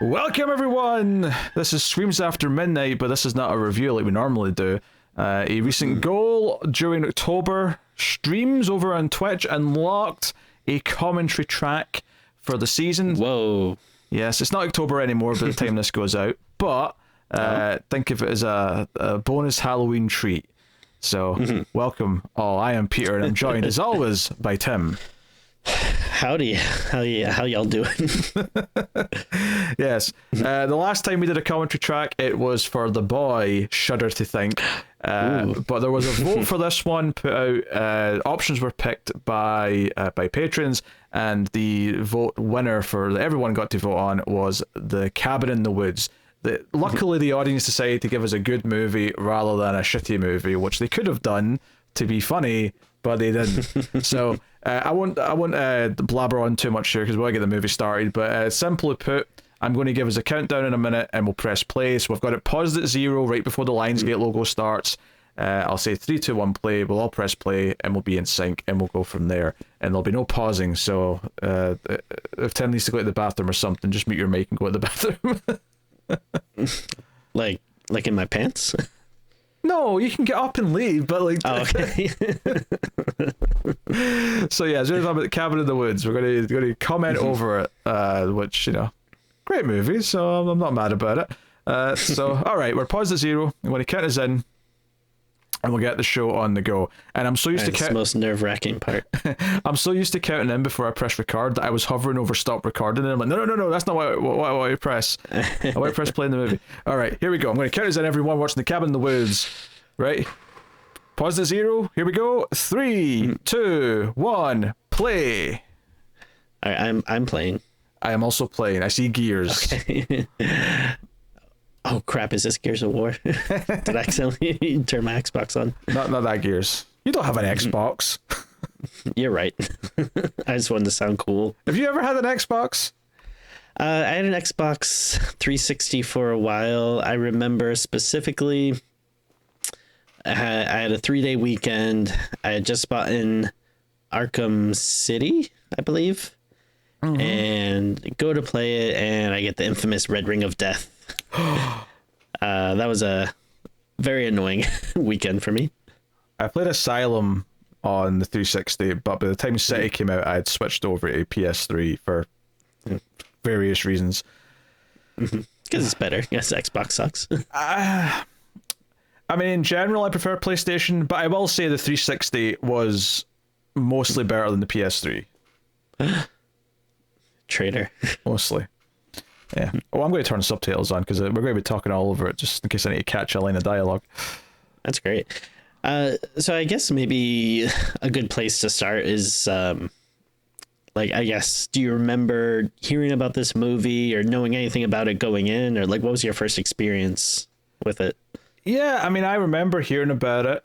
Welcome everyone! This is Screams After Midnight, but this is not a review like we normally do. A recent goal during October, streams over on Twitch unlocked a commentary track for the season. Whoa. Yes, it's not October anymore by the time this goes out, but think of it as a bonus Halloween treat. So, welcome all. I am Peter, and I'm joined as always by Tim. Howdy. How y'all doing? Yes. The last time we did a commentary track, it was for The Boy, shudder to think. But there was a vote for this one put out. Options were picked by patrons, and the vote winner for everyone got to vote on was The Cabin in the Woods. Luckily, the audience decided to give us a good movie rather than a shitty movie, which they could have done to be funny, but they didn't. So I won't blabber on too much here because we'll get the movie started. But simply put, I'm going to give us a countdown in a minute and we'll press play. So we've got it paused at 0 right before the Lionsgate logo starts. I'll say 3, 2, 1, play. We'll all press play and we'll be in sync and we'll go from there. And there'll be no pausing. So if Tim needs to go to the bathroom or something, just mute your mic and go to the bathroom. like in my pants? No, you can get up and leave, but like. Oh, okay. So yeah, as we're talking about The Cabin in the Woods, we're going to comment over it, which, you know, great movie, so I'm not mad about it. So all right, we're paused at 0. I'm going to count us in, and we'll get the show on the go. And I'm so used to That's the most nerve-wracking part. I'm so used to counting in before I press record that I was hovering over stop recording, and I'm like, no, that's not what I press. I want to press play in the movie. All right, here we go. I'm going to count us in, everyone watching The Cabin in the Woods. Right? Pause at 0. Here we go. 3, 2, 1, play. I'm playing. I am also playing. I see gears. Okay. Oh crap! Is this Gears of War? Did I accidentally turn my Xbox on? Not that Gears. You don't have an Xbox. You're right. I just wanted to sound cool. Have you ever had an Xbox? I had an Xbox 360 for a while. I remember specifically, I had a 3-day weekend. I had just bought in Arkham City, I believe, and go to play it, and I get the infamous Red Ring of Death. That was a very annoying weekend for me. I played Asylum on the 360, but by the time City came out, I had switched over to PS3 for various reasons. Because it's better. Yes, Xbox sucks. I mean, in general, I prefer PlayStation, but I will say the 360 was mostly better than the PS3. Traitor. Mostly. Yeah. Oh, I'm going to turn subtitles on because we're going to be talking all over it just in case I need to catch a line of dialogue. That's great. So I guess maybe a good place to start is, I guess, do you remember hearing about this movie or knowing anything about it going in? Or, what was your first experience with it? Yeah, I mean, I remember hearing about it.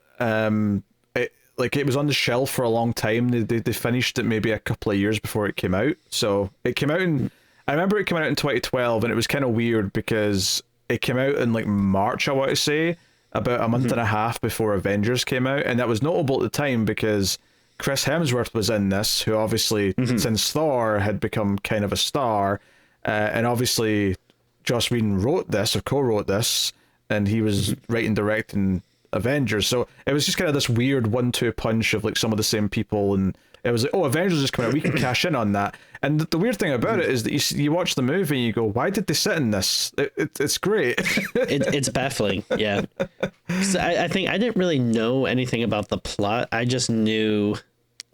It was on the shelf for a long time. They finished it maybe a couple of years before it came out. So it came out in... I remember it came out in 2012, and it was kind of weird because it came out in March, I want to say, about a month and a half before Avengers came out, and that was notable at the time because Chris Hemsworth was in this, who obviously since Thor had become kind of a star, and obviously Joss Whedon wrote this or co-wrote this, and he was writing, directing Avengers, so it was just kind of this weird 1-2 punch of some of the same people, and it was Avengers is coming out, we can cash in on that. And the weird thing about it is that you watch the movie and you go, why did they sit in this? It's great. It's baffling, yeah. I think I didn't really know anything about the plot. I just knew,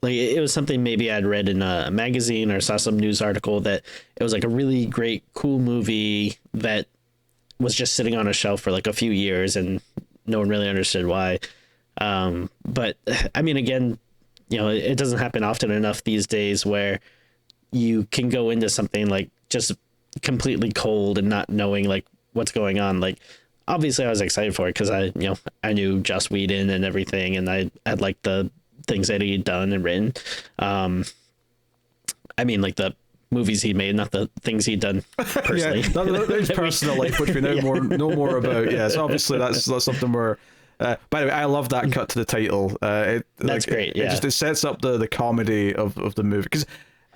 it was something maybe I'd read in a magazine or saw some news article that it was a really great, cool movie that was just sitting on a shelf for a few years and no one really understood why. But I mean, again, it doesn't happen often enough these days where you can go into something just completely cold and not knowing what's going on. Obviously I was excited for it because I knew Joss Whedon and everything, and I had the things that he'd done and written. I mean the movies he made, not the things he'd done personally. Yeah, his personal life, which we know more about. Yes, obviously that's something where. By the way, I love that cut to the title. That's great. Yeah, it sets up the comedy of the movie because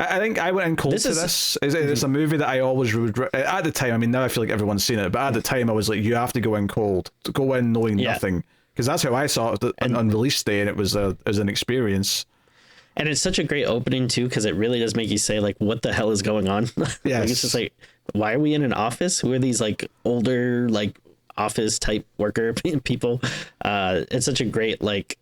I think I went in cold to this. It's a movie that I always would at the time. I mean, now I feel like everyone's seen it, but at the time I was like, you have to go in cold, go in knowing nothing, because that's how I saw it on release day, and it was an experience. And it's such a great opening too, because it really does make you say like, what the hell is going on? Yeah, like, it's just like, why are we in an office? Who are these like older like office type worker people? It's such a great like,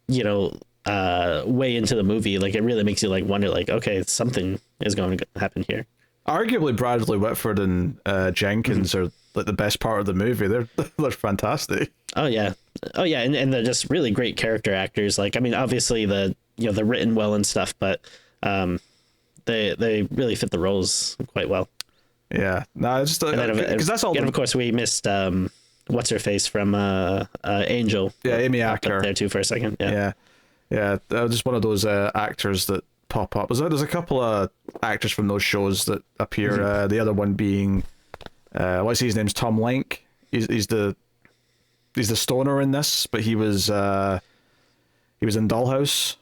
way into the movie. Like it really makes you like wonder like, okay, something is going to happen here. Arguably Bradley Whitford and Jenkins are like the best part of the movie. They're fantastic. Oh yeah, and they're just really great character actors. Like, I mean, obviously they're written well and stuff, but they really fit the roles quite well. Yeah, no, it's just because that's all. And of course, we missed what's her face from Angel. Yeah, Amy Acker there too for a second. Yeah. Just one of those actors that pop up. There's a couple of actors from those shows that appear. The other one being, what's his name's Tom Lenk. He's the stoner in this, but he was in Dollhouse.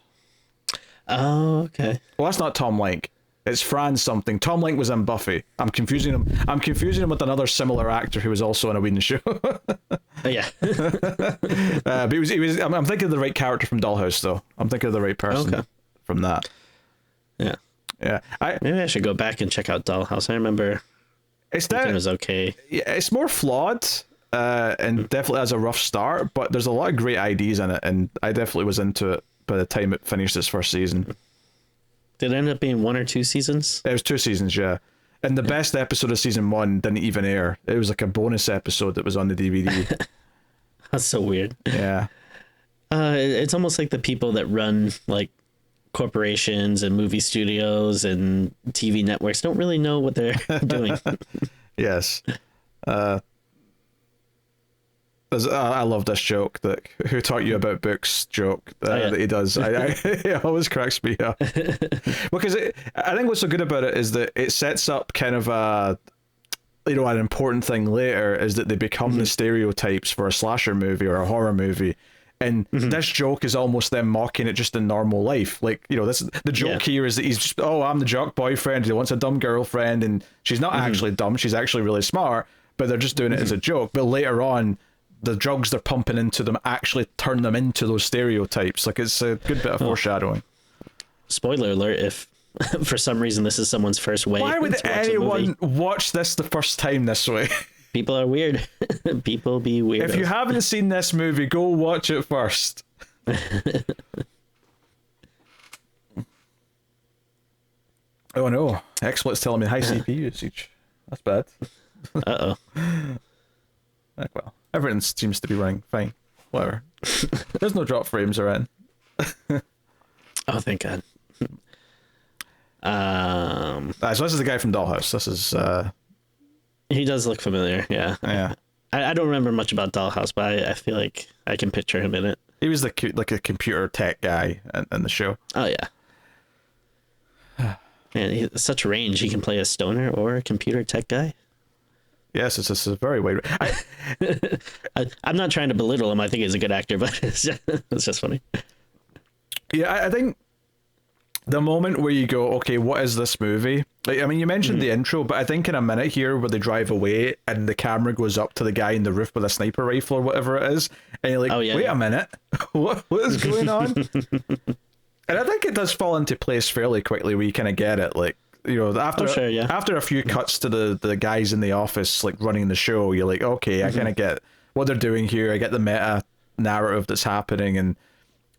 Oh, okay. Well, that's not Tom Lenk. It's Franz something. Tom Lenk was in Buffy. I'm confusing him with another similar actor who was also on a Whedon show. Yeah. But he was. I'm thinking of the right character from Dollhouse, though. I'm thinking of the right person from that. Yeah. Yeah. Maybe I should go back and check out Dollhouse. I remember it was okay. Yeah, it's more flawed, and definitely has a rough start, but there's a lot of great ideas in it, and I definitely was into it by the time it finished its first season. Did it end up being 1 or 2 seasons? It was 2 seasons, yeah. And the best episode of season 1 didn't even air. It was like a bonus episode that was on the DVD. That's so weird. Yeah. It's almost like the people that run like corporations and movie studios and TV networks don't really know what they're doing. Yes. I love this joke that who taught you about books joke that he does. It always cracks me up because I think what's so good about it is that it sets up kind of an important thing later is that they become the stereotypes for a slasher movie or a horror movie. And this joke is almost them mocking it just in normal life. Like, the joke here is that he's just, I'm the jock boyfriend. He wants a dumb girlfriend and she's not actually dumb. She's actually really smart, but they're just doing it as a joke. But later on, the drugs they're pumping into them actually turn them into those stereotypes. Like, it's a good bit of foreshadowing. Spoiler alert, if for some reason this is someone's first way. Why would anyone watch this the first time this way? People are weird. People be weird. If you haven't seen this movie, go watch it first. Oh no, XSplit's telling me high CPU usage. That's bad. Uh-oh. Well, everything seems to be running fine. Whatever. There's no drop frames or anything. Oh, thank God. So this is the guy from Dollhouse. This is he does look familiar, yeah. Yeah. I don't remember much about Dollhouse, but I feel like I can picture him in it. He was like a computer tech guy in the show. Oh yeah. Man, he has such range. He can play a stoner or a computer tech guy. Yes, it's a very wide. I'm not trying to belittle him. I think he's a good actor, but it's just funny. Yeah, I think the moment where you go, okay, what is this movie? Like, I mean, you mentioned the intro, but I think in a minute here where they drive away and the camera goes up to the guy in the roof with a sniper rifle or whatever it is, and you're like, wait a minute, what is going on? And I think it does fall into place fairly quickly where you kind of get it, like, after a few cuts to the guys in the office like running the show, you're like, okay, I kind of get what they're doing here. I get the meta narrative that's happening, and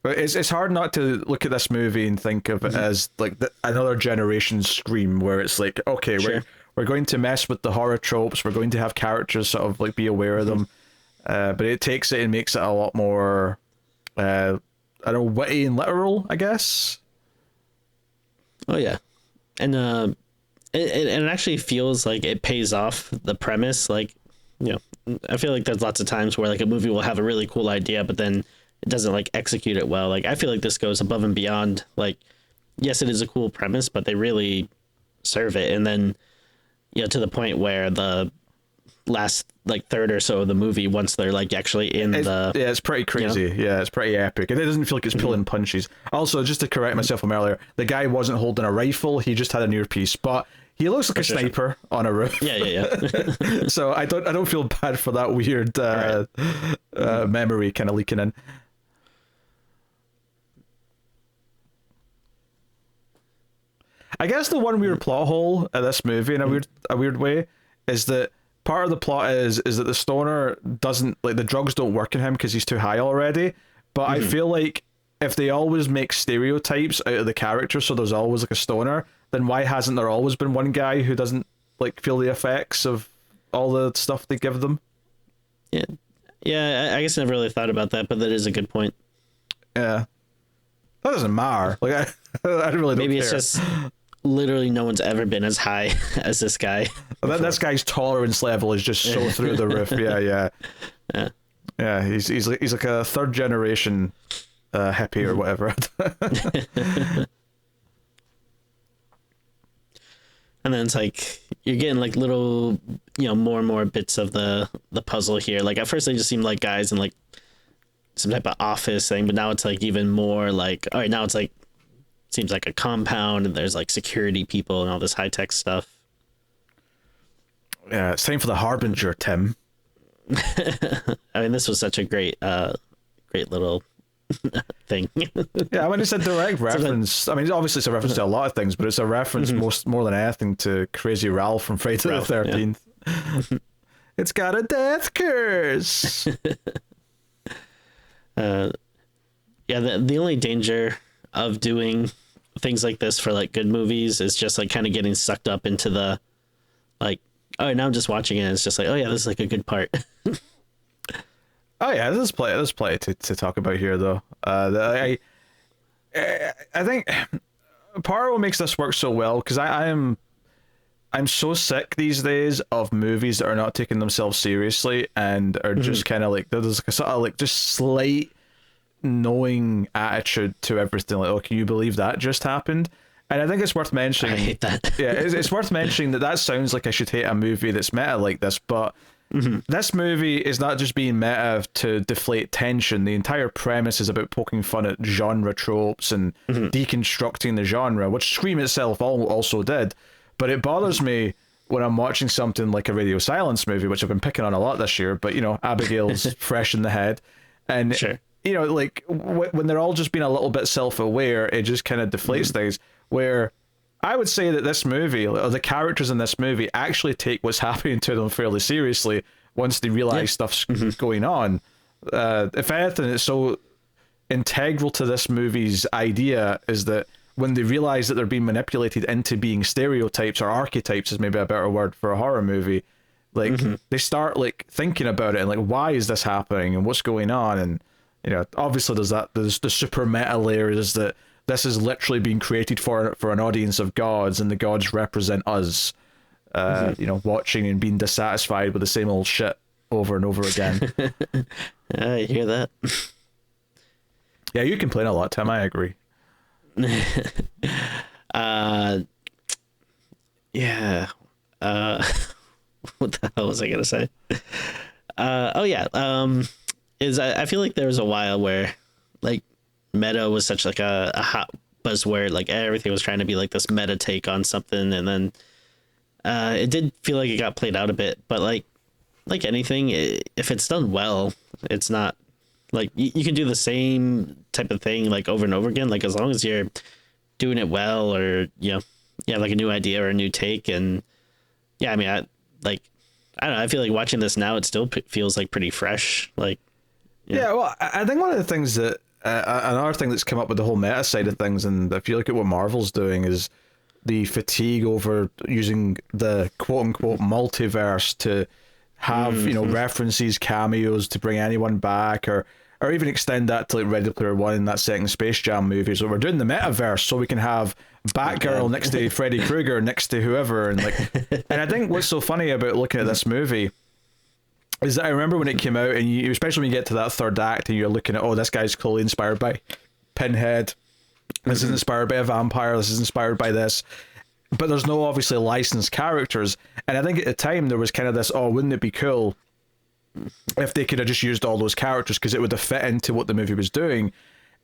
it's hard not to look at this movie and think of it as like another generation Scream, where it's like, okay, we're going to mess with the horror tropes. We're going to have characters sort of like be aware of them, but it takes it and makes it a lot more, I don't know, witty and literal, I guess. Oh yeah. And it actually feels like it pays off the premise. Like, I feel like there's lots of times where like a movie will have a really cool idea, but then it doesn't like execute it well. Like, I feel like this goes above and beyond. Like, yes, it is a cool premise, but they really serve it. And then, to the point where the last like third or so of the movie once they're like actually in yeah, it's pretty crazy. Yeah, it's pretty epic, and it doesn't feel like it's pulling punches. Also, just to correct myself from earlier, the guy wasn't holding a rifle; he just had an earpiece, but he looks like a sniper on a roof. Yeah. So I don't feel bad for that weird memory kind of leaking in. I guess the one weird plot hole in this movie, in a weird way, is that part of the plot is that the stoner doesn't, like, the drugs don't work in him because he's too high already. But I feel like if they always make stereotypes out of the character, so there's always like a stoner, then why hasn't there always been one guy who doesn't like feel the effects of all the stuff they give them? Yeah. I guess I never really thought about that, but that is a good point. Yeah, that doesn't matter. Like I really don't Maybe care. it's just literally no one's ever been as high as this guy. This guy's tolerance level is just so through the roof. Yeah. He's like a third generation hippie or whatever. And then it's like you're getting like little, more and more bits of the puzzle here. Like at first they just seemed like guys in like some type of office thing, but now it's like even more like, all right, now it's like seems like a compound and there's like security people and all this high tech stuff. Yeah, it's time for the Harbinger, Tim. I mean, this was such a great little thing. Yeah, I mean, it's a direct reference. I mean, obviously it's a reference to a lot of things, but it's a reference more than anything to Crazy Ralph from Friday the 13th. Yeah. It's got a death curse. The only danger of doing things like this for like good movies is just like kind of getting sucked up into the like, oh, now I'm just watching it and it's just like, oh yeah, this is like a good part. Oh yeah, there's plenty to talk about here though. I think part of what makes this work so well, because I'm so sick these days of movies that are not taking themselves seriously and are just kind of like, there's like a sort of like just slight knowing attitude to everything. Like, oh, can you believe that just happened? And I think it's worth mentioning. I hate that. Yeah, it's worth mentioning that sounds like I should hate a movie that's meta like this, but this movie is not just being meta to deflate tension. The entire premise is about poking fun at genre tropes and deconstructing the genre, which Scream itself also did. But it bothers me when I'm watching something like a Radio Silence movie, which I've been picking on a lot this year, but Abigail's fresh in the head. And sure. Like when they're all just being a little bit self-aware, it just kind of deflates things. Where I would say that this movie, or the characters in this movie, actually take what's happening to them fairly seriously once they realize stuff's going on. If anything, it's so integral to this movie's idea is that when they realize that they're being manipulated into being stereotypes, or archetypes is maybe a better word for a horror movie, like they start like thinking about it and like, why is this happening and what's going on? And obviously there's the super meta layer is that this is literally being created for an audience of gods, and the gods represent us, watching and being dissatisfied with the same old shit over and over again. I hear that. Yeah, you complain a lot, Tim. I agree. Yeah. What the hell was I gonna say? I feel like there was a while where like meta was such like a hot buzzword, like everything was trying to be like this meta take on something, and then it did feel like it got played out a bit, but like anything, if it's done well, it's not like you can do the same type of thing like over and over again, like as long as you're doing it well, or you have like a new idea or a new take. And yeah, I mean, I don't know, I feel like watching this now, it still feels like pretty fresh. Like yeah, well, I think one of the things that another thing that's come up with the whole meta side of things, and if you look at what Marvel's doing, is the fatigue over using the quote-unquote multiverse to have references, cameos to bring anyone back, or even extend that to like Ready Player One and that second Space Jam movie. So we're doing the metaverse so we can have Batgirl next to Freddy Krueger next to whoever, and and I think what's so funny about looking at this movie is that I remember when it came out, and you, especially when you get to that third act and you're looking at, oh, this guy's clearly inspired by Pinhead, this is inspired by a vampire, this is inspired by this. but there's no obviously licensed characters. And I think at the time there was kind of this, oh, wouldn't it be cool if they could have just used all those characters, because it would have fit into what the movie was doing.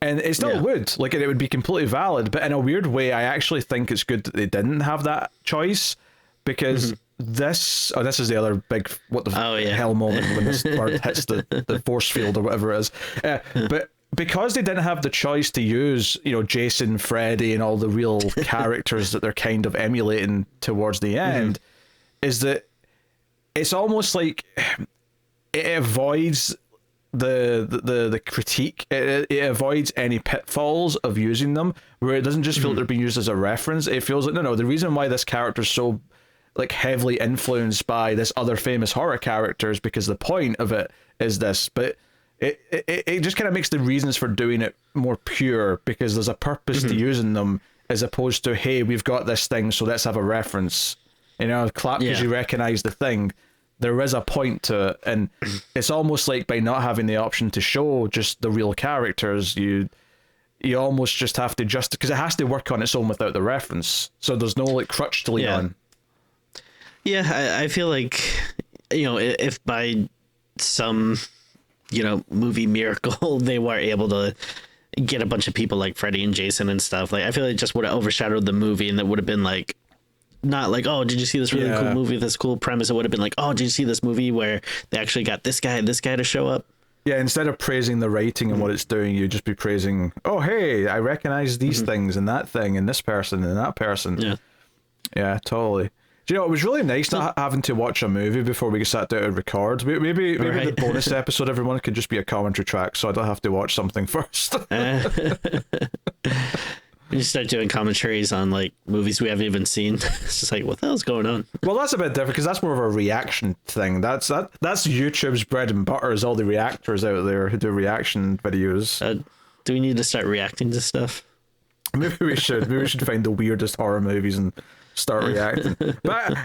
And it still would, like, it would be completely valid, but in a weird way, I actually think it's good that they didn't have that choice, because this is the other big what the hell moment when this bird hits the force field or whatever it is. But because they didn't have the choice to use, you know, Jason, Freddy, and all the real characters that they're kind of emulating towards the end, is that it's almost like it avoids the critique. It avoids any pitfalls of using them, where it doesn't just feel like they're being used as a reference. It feels like no, the reason why this character is so like heavily influenced by this other famous horror character is because the point of it is this, but it just kind of makes the reasons for doing it more pure, because there's a purpose to using them, as opposed to, hey, we've got this thing, so let's have a reference, you know, clap because you recognize the thing. There is a point to it, and it's almost like by not having the option to show just the real characters, you almost just have to because it has to work on its own without the reference, so there's no like crutch to lean on. Yeah, I feel like, you know, if by some, you know, movie miracle they were able to get a bunch of people like Freddy and Jason and stuff, like I feel like it just would have overshadowed the movie, and that would have been like, not like, oh, did you see this really cool movie with this cool premise? It would have been like, oh, did you see this movie where they actually got this guy to show up? Yeah, instead of praising the writing and what it's doing, you'd just be praising, oh, hey, I recognize these things and that thing and this person and that person. Yeah, totally. Do you know, it was really nice not having to watch a movie before we sat down and record. Maybe the bonus episode, everyone, could just be a commentary track, so I don't have to watch something first. We just start doing commentaries on like movies we haven't even seen. It's just like, what the hell's going on? Well, that's a bit different, because that's more of a reaction thing. That's YouTube's bread and butter, is all the reactors out there who do reaction videos. Do we need to start reacting to stuff? Maybe we should. Maybe we should find the weirdest horror movies and start reacting. But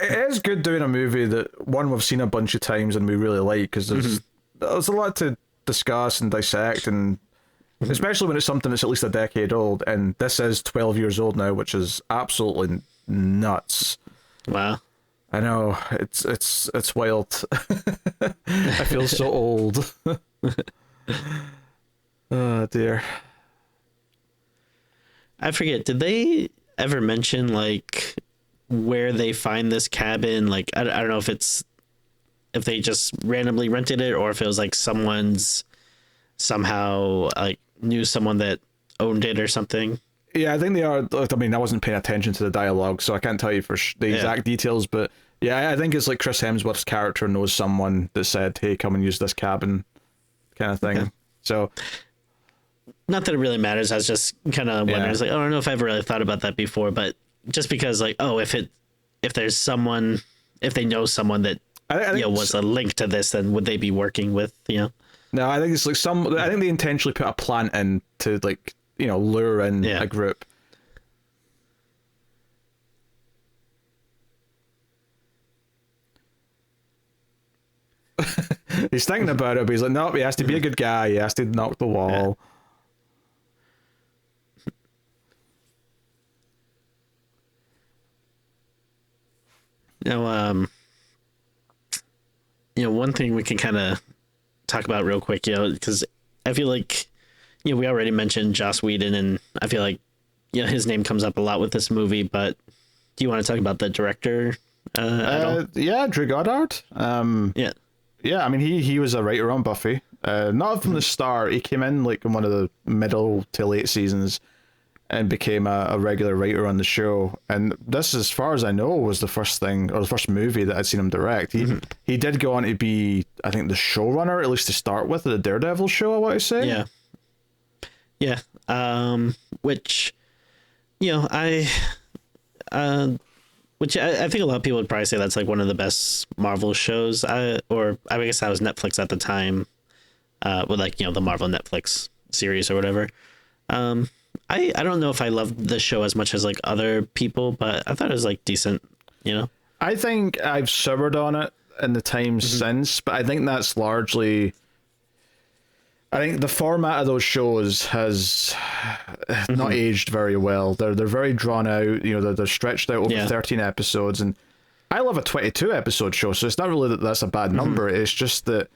it is good doing a movie that, one, we've seen a bunch of times and we really like, because there's a lot to discuss and dissect, and especially when it's something that's at least a decade old, and this is 12 years old now, which is absolutely nuts. Wow. I know, it's wild. I feel so old. Oh dear. I forget, did they ever mention like where they find this cabin? Like I don't know if they just randomly rented it, or if it was like someone's somehow like knew someone that owned it or something. Yeah, I think they are. I mean, I wasn't paying attention to the dialogue, so I can't tell you for the exact details, but yeah, I think it's like Chris Hemsworth's character knows someone that said, hey, come and use this cabin, kind of thing. Okay. So not that it really matters. I was just kind of wondering. I was like, I don't know if I ever really thought about that before, but just because like, oh, if there's someone, if they know someone that I was a link to this, then would they be working with, No, I think it's like I think they intentionally put a plant in to like, lure in a group. He's thinking about it, but he's like, nope, he has to be a good guy. He has to knock the wall. One thing we can kind of talk about real quick, because I feel like, we already mentioned Joss Whedon, and I feel like, his name comes up a lot with this movie, but do you want to talk about the director at all? Yeah, Drew Goddard. Yeah, I mean, he was a writer on Buffy. Not from the start. He came in like in one of the middle to late seasons and became a regular writer on the show. And this, as far as I know, was the first thing, or the first movie that I'd seen him direct. He did go on to be, I think, the showrunner, at least to start with, of the Daredevil show, I want to say. Yeah. Which, which I think a lot of people would probably say that's like one of the best Marvel shows. I guess that was Netflix at the time, with like, the Marvel Netflix series or whatever. I don't know if I loved the show as much as like other people, but I thought it was like decent, I think I've soured on it in the time since, but I think that's largely I think the format of those shows has not aged very well. They're very drawn out. You know, they're stretched out over 13 episodes, and I love a 22 episode show, so it's not really that that's a bad number. It's just that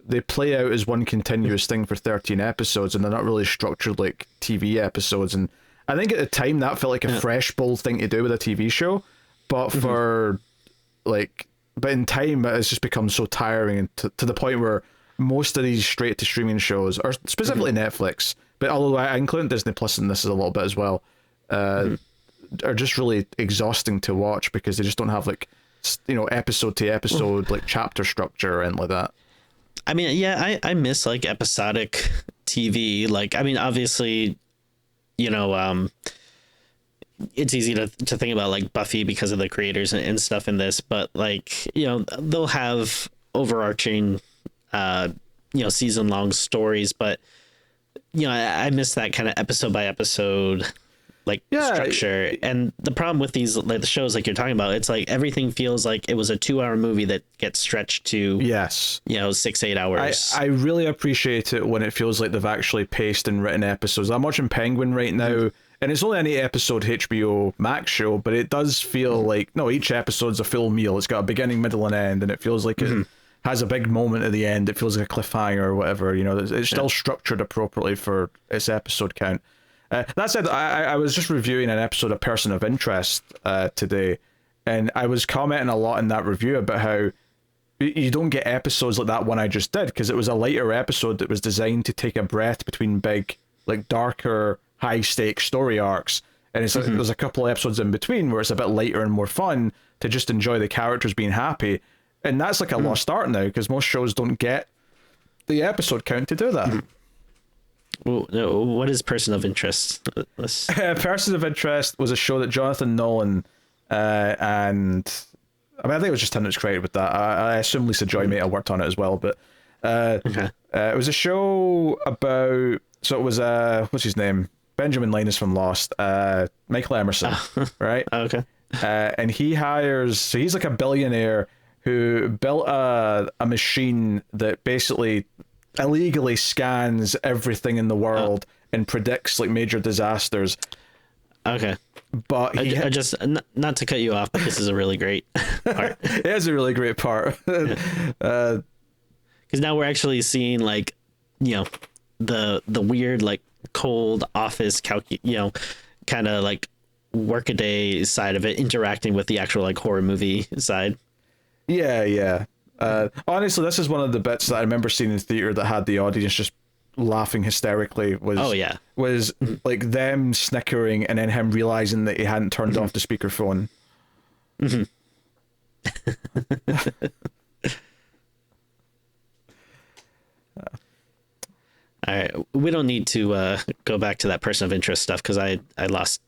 they play out as one continuous thing for 13 episodes, and they're not really structured like TV episodes. And I think at the time that felt like a fresh, bold thing to do with a TV show, but for like, but in time it's just become so tiring, and to the point where most of these straight to streaming shows, or specifically Netflix, but although I include Disney Plus in this a little bit as well, are just really exhausting to watch because they just don't have like, you know, episode to episode like chapter structure and like that. I mean, yeah, I miss like episodic TV. Like, I mean, obviously, you know, it's easy to think about like Buffy because of the creators and stuff in this, but like, you know, they'll have overarching you know, season long stories, but you know, I miss that kind of episode by episode like structure. And the problem with these, like the shows like you're talking about, it's like everything feels like it was a 2-hour movie that gets stretched to you know, 6-8 hours. I really appreciate it when it feels like they've actually paced and written episodes. I'm watching Penguin right now, and it's only an 8-episode HBO Max show, but it does feel like, no, each episode's a full meal. It's got a beginning, middle, and end, and it feels like it has a big moment at the end. It feels like a cliffhanger or whatever. You know, it's still structured appropriately for its episode count. That said, I was just reviewing an episode of Person of Interest today, and I was commenting a lot in that review about how you don't get episodes like that one I just did, because it was a lighter episode that was designed to take a breath between big, like darker, high-stakes story arcs. And it's there's a couple of episodes in between where it's a bit lighter and more fun to just enjoy the characters being happy. And that's like a lost art now, because most shows don't get the episode count to do that. Well, what is Person of Interest? Person of Interest was a show that Jonathan Nolan and I mean, I think it was just him that's created with that. I assume Lisa Joy may have worked on it as well, but it was a show about, so it was what's his name, Benjamin Linus from Lost, Michael Emerson, right? Okay. And he hires, so he's like a billionaire who built a machine that basically illegally scans everything in the world and predicts like major disasters. Okay. But I just, not to cut you off, but this is a really great part. It is a really great part. Because now we're actually seeing like, you know, the weird like cold office you know, kind of like workaday side of it interacting with the actual like horror movie side. Yeah. Honestly, this is one of the bits that I remember seeing in theater that had the audience just laughing hysterically. Was like them snickering and then him realizing that he hadn't turned off the speakerphone. All right, we don't need to go back to that Person of Interest stuff because I lost.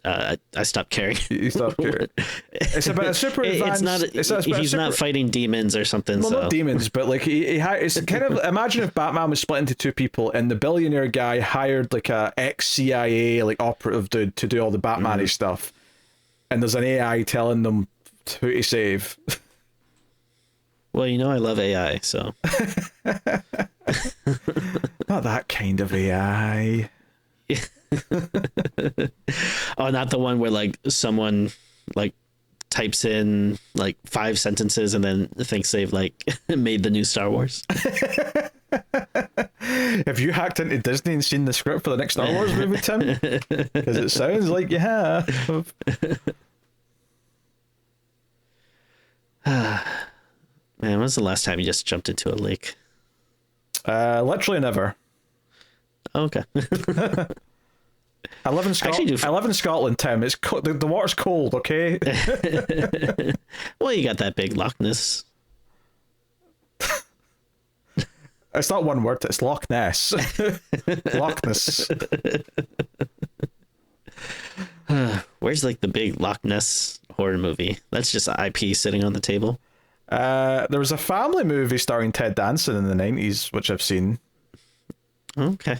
I stopped caring. You stopped caring. It's about a super advanced. He's not fighting demons or something. Well, so. not demons, but like it's kind of, imagine if Batman was split into two people, and the billionaire guy hired like a ex-CIA like operative dude to do all the Batman-y stuff, and there's an AI telling them who to save. Well, you know I love AI, so. Not that kind of AI. Oh, not the one where like someone like types in like 5 sentences and then thinks they've like made the new Star Wars. Have you hacked into Disney and seen the script for the next Star Wars movie, Tim? Because it sounds like you have. Man, when was the last time you just jumped into a lake? Literally never. Oh, okay. I live in Scotland. I live in Scotland, Tim. It's the water's cold, okay? Well, you got that big Loch Ness. It's not one word. It's Loch Ness. Loch Ness. Where's like the big Loch Ness horror movie? That's just IP sitting on the table. There was a family movie starring Ted Danson in the 90s, which I've seen. Okay.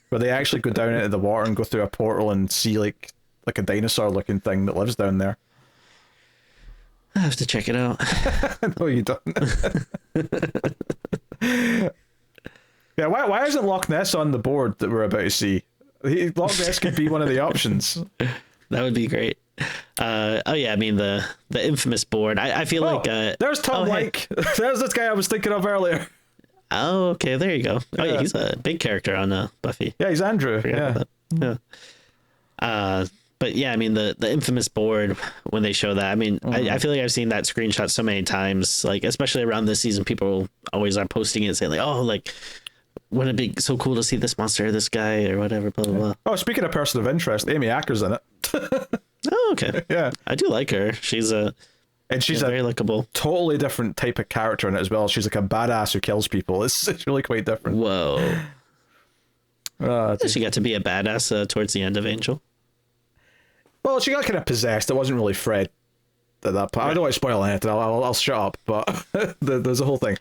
Where they actually go down into the water and go through a portal and see like a dinosaur looking thing that lives down there. I have to check it out. No, you don't. Yeah, why isn't Loch Ness on the board that we're about to see? Loch Ness could be one of the options. That would be great. Oh yeah, I mean the infamous board. I feel like there's Tom Lake. Hey. There's this guy I was thinking of earlier. Oh, okay, there you go. Oh yeah, he's a big character on Buffy. Yeah, he's Andrew. Yeah. But yeah, I mean the infamous board when they show that. I mean, I feel like I've seen that screenshot so many times. Like especially around this season, people always are posting it saying like, "Oh, like wouldn't it be so cool to see this monster, this guy, or whatever." Blah blah blah. Oh, speaking of person of interest, Amy Acker's in it. Oh, okay. Yeah, I do like her. She's very likable. Totally different type of character in it as well. She's like a badass who kills people. It's really quite different. Whoa. She got to be a badass towards the end of Angel. Well, she got kind of possessed. It wasn't really Fred at that point. Right. I don't want to spoil anything. I'll shut up. But there's a whole thing.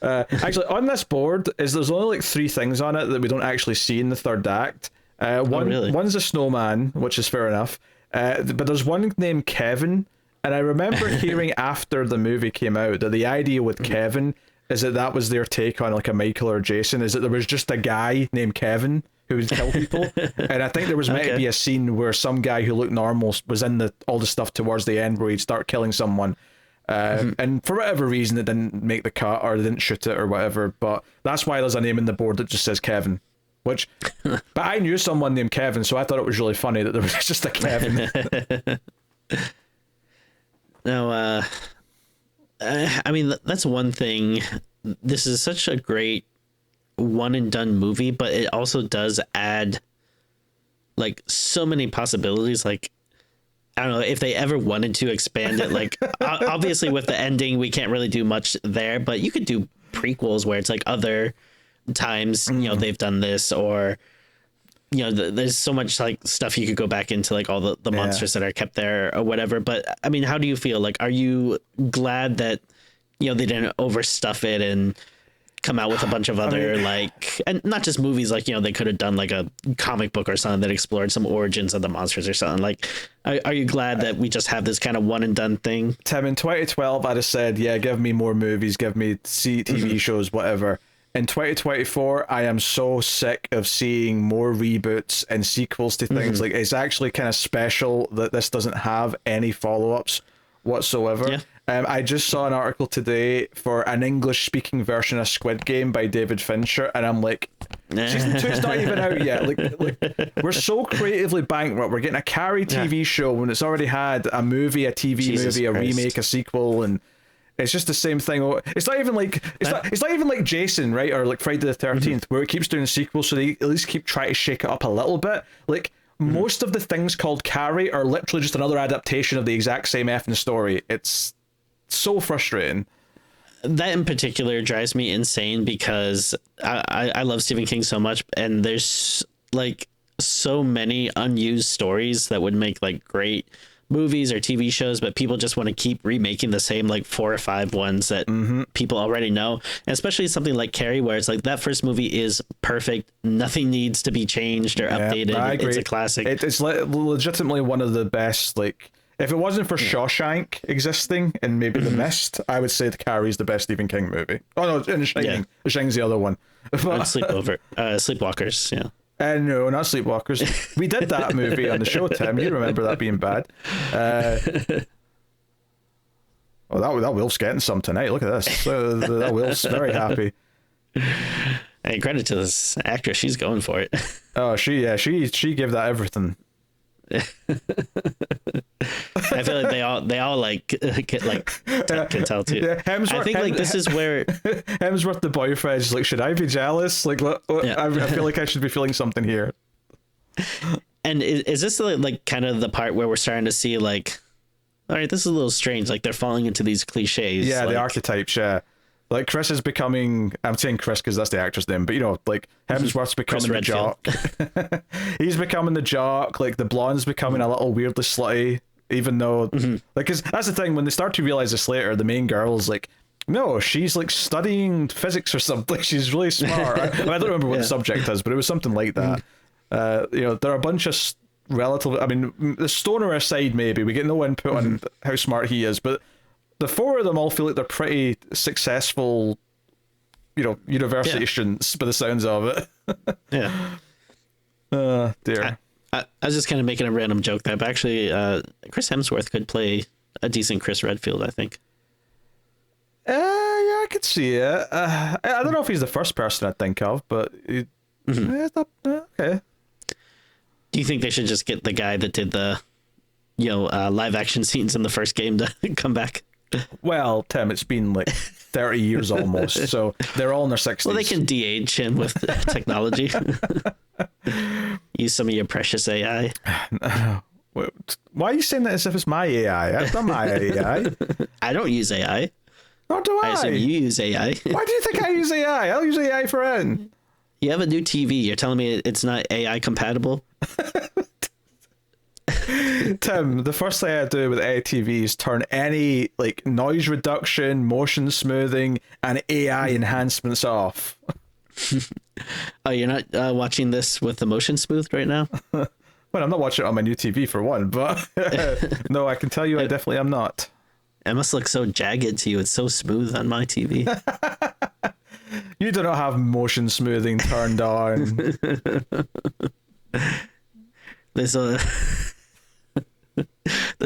Actually, on this board there's only like 3 things on it that we don't actually see in the third act. One's a snowman, which is fair enough. But there's one named Kevin, and I remember hearing after the movie came out that the idea with Kevin is that was their take on like a Michael or Jason, is that there was just a guy named Kevin who would kill people. And I think there was meant to be a scene where some guy who looked normal was in all the stuff towards the end where he'd start killing someone. And for whatever reason, it didn't make the cut or they didn't shoot it or whatever. But that's why there's a name in the board that just says Kevin. But I knew someone named Kevin, so I thought it was really funny that there was just a Kevin. No, I mean, that's one thing. This is such a great one and done movie, but it also does add like so many possibilities. Like, I don't know if they ever wanted to expand it. Like, obviously with the ending, we can't really do much there, but you could do prequels where it's like other times, they've done this, or there's so much like stuff you could go back into, like all the monsters that are kept there or whatever. But I mean, how do you feel? Like, are you glad that they didn't overstuff it and come out with a bunch of other and not just movies, like they could have done like a comic book or something that explored some origins of the monsters or something? Like, are you glad that we just have this kind of one and done thing? Tim, in 2012 I'd have said, yeah, give me more movies, give me TV shows, whatever. In 2024, I am so sick of seeing more reboots and sequels to things. Like, it's actually kind of special that this doesn't have any follow-ups whatsoever. Yeah. I just saw an article today for an English-speaking version of Squid Game by David Fincher, and I'm like, season 2's not even out yet. Like, we're so creatively bankrupt. We're getting a Carrie TV show when it's already had a movie, a TV movie, a remake, a sequel, and it's just the same thing. It's not even like it's not even like Jason, right, or like Friday the 13th, where it keeps doing sequels, so they at least keep trying to shake it up a little bit. Like, most of the things called Carrie are literally just another adaptation of the exact same effing story. It's so frustrating. That in particular drives me insane because I love Stephen King so much, and there's like so many unused stories that would make like great movies or TV shows, but people just want to keep remaking the same like 4 or 5 ones that people already know. And especially something like Carrie, where it's like that first movie is perfect, nothing needs to be changed or updated. I agree. It's a classic. It's legitimately one of the best. Like, if it wasn't for Shawshank existing and maybe The Mist, I would say the Carrie's the best Stephen King movie. Oh no, and The Shining. Yeah. The Shining's the other one. Sleepwalkers, yeah. No, not Sleepwalkers. We did that movie on the show, Tim. You remember that being bad. That Wilf's getting some tonight. Look at this. That Wilf's very happy. Hey, credit to this actress. She's going for it. Oh, she gave that everything. I feel like they all like can tell too. Yeah, I think like this is where Hemsworth, the boyfriend, is like, should I be jealous? Like, I feel like I should be feeling something here. And is this like kind of the part where we're starting to see like, all right, this is a little strange. Like, they're falling into these cliches. Yeah, the archetypes. Yeah. Like, Chris is becoming, I'm saying Chris because that's the actor's name, but like Hemsworth's becoming the jock. He's becoming the jock. Like, the blonde's becoming a little weirdly slutty, even though, like, cause that's the thing, when they start to realize this later, the main girl's like, no, she's like studying physics or something. She's really smart. I don't remember what the subject is, but it was something like that. There are a bunch of relatively, I mean, the stoner aside, maybe we get no input on how smart he is, but the 4 of them all feel like they're pretty successful university Yeah. students by the sounds of it. Yeah. Dear. I was just kind of making a random joke there, but actually, Chris Hemsworth could play a decent Chris Redfield, I think. Yeah, I could see it. I don't know if he's the first person I think of, but it's not, okay. Do you think they should just get the guy that did the, live action scenes in the first game to come back? Well, Tim, it's been like 30 years almost, so they're all in their 60s. Well, they can de-age him with technology. Use some of your precious AI. Why are you saying that as if it's my AI? It's not my AI. I don't use AI. Nor do I assume you use AI. Why do you think I use AI? I'll use AI for it. You have a new TV. You're telling me it's not AI compatible? Tim, the first thing I do with ATV is turn any like noise reduction, motion smoothing, and AI enhancements off. Oh, you're not watching this with the motion smoothed right now? Well, I'm not watching it on my new TV for one, but no, I can tell you I definitely am not. It must look so jagged to you. It's so smooth on my TV. You do not have motion smoothing turned on. There's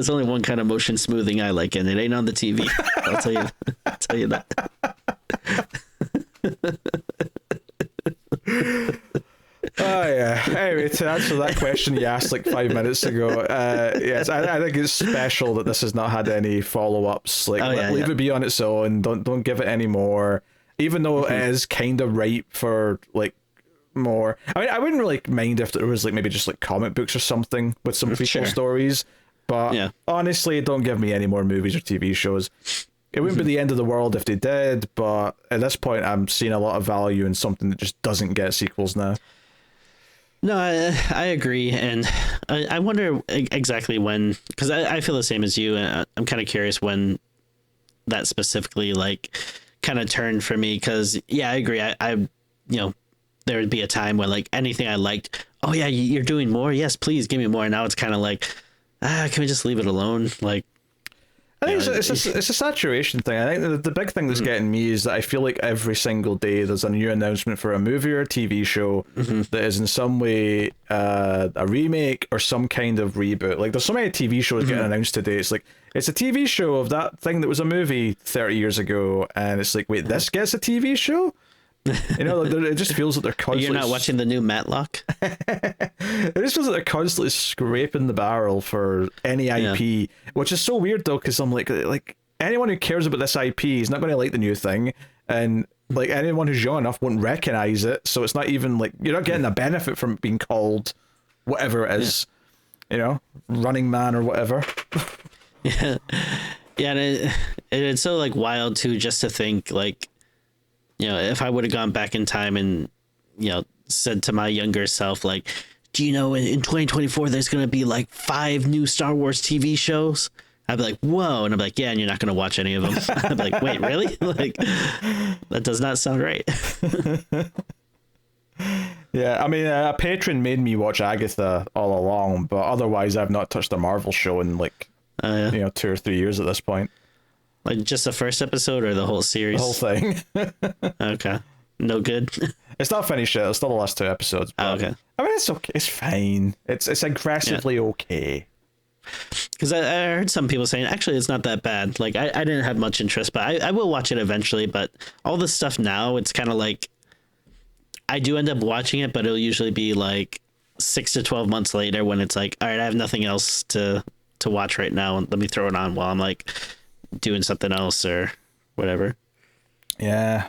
only one kind of motion smoothing I like, and it ain't on the TV. I'll tell you that. Oh yeah. Anyway, to answer that question you asked like 5 minutes ago, yes, I think it's special that this has not had any follow-ups. Like, leave it be on its own. Don't give it any more. Even though it is kind of ripe for like more. I mean, I wouldn't really mind if there was like maybe just like comic books or something with some prequel stories. But honestly, don't give me any more movies or TV shows. It wouldn't be the end of the world if they did, but at this point, I'm seeing a lot of value in something that just doesn't get sequels now. No, I agree, and I wonder exactly when, because I feel the same as you. I'm kind of curious when that specifically like kind of turned for me, because I agree. I there would be a time when like anything I liked, oh yeah, you're doing more, yes, please give me more. And now it's kind of like, can we just leave it alone? Like, I think it's a saturation thing. I think the big thing that's getting me is that I feel like every single day there's a new announcement for a movie or a TV show that is in some way a remake or some kind of reboot. Like there's so many TV shows getting announced today. It's like, it's a TV show of that thing that was a movie 30 years ago. And it's like, wait, this gets a TV show? It just feels like they're constantly... You're not watching the new Matlock? It just feels like they're constantly scraping the barrel for any IP, which is so weird though, because I'm like anyone who cares about this IP is not going to like the new thing, and like anyone who's young enough won't recognize it, so it's not even like you're not getting a benefit from it being called whatever it is, Running Man or whatever. Yeah, and it's so like wild too, just to think like, if I would have gone back in time and, said to my younger self, like, do you know in 2024 there's going to be like 5 new Star Wars TV shows? I'd be like, whoa. And I'm like, yeah, and you're not going to watch any of them. I'd be like, wait, really? Like, that does not sound right. Yeah, I mean, a patron made me watch Agatha all along, but otherwise I've not touched a Marvel show in like, 2 or 3 years at this point. Like just the first episode or the whole series? The whole thing. Okay. No good? It's not finished yet. It's still the last 2 episodes. But, okay. I mean, it's okay. It's fine. It's aggressively okay. Because I heard some people saying, actually, it's not that bad. Like, I didn't have much interest, but I will watch it eventually. But all this stuff now, it's kind of like, I do end up watching it, but it'll usually be like 6 to 12 months later when it's like, all right, I have nothing else to watch right now. And let me throw it on while I'm like doing something else or whatever. Yeah.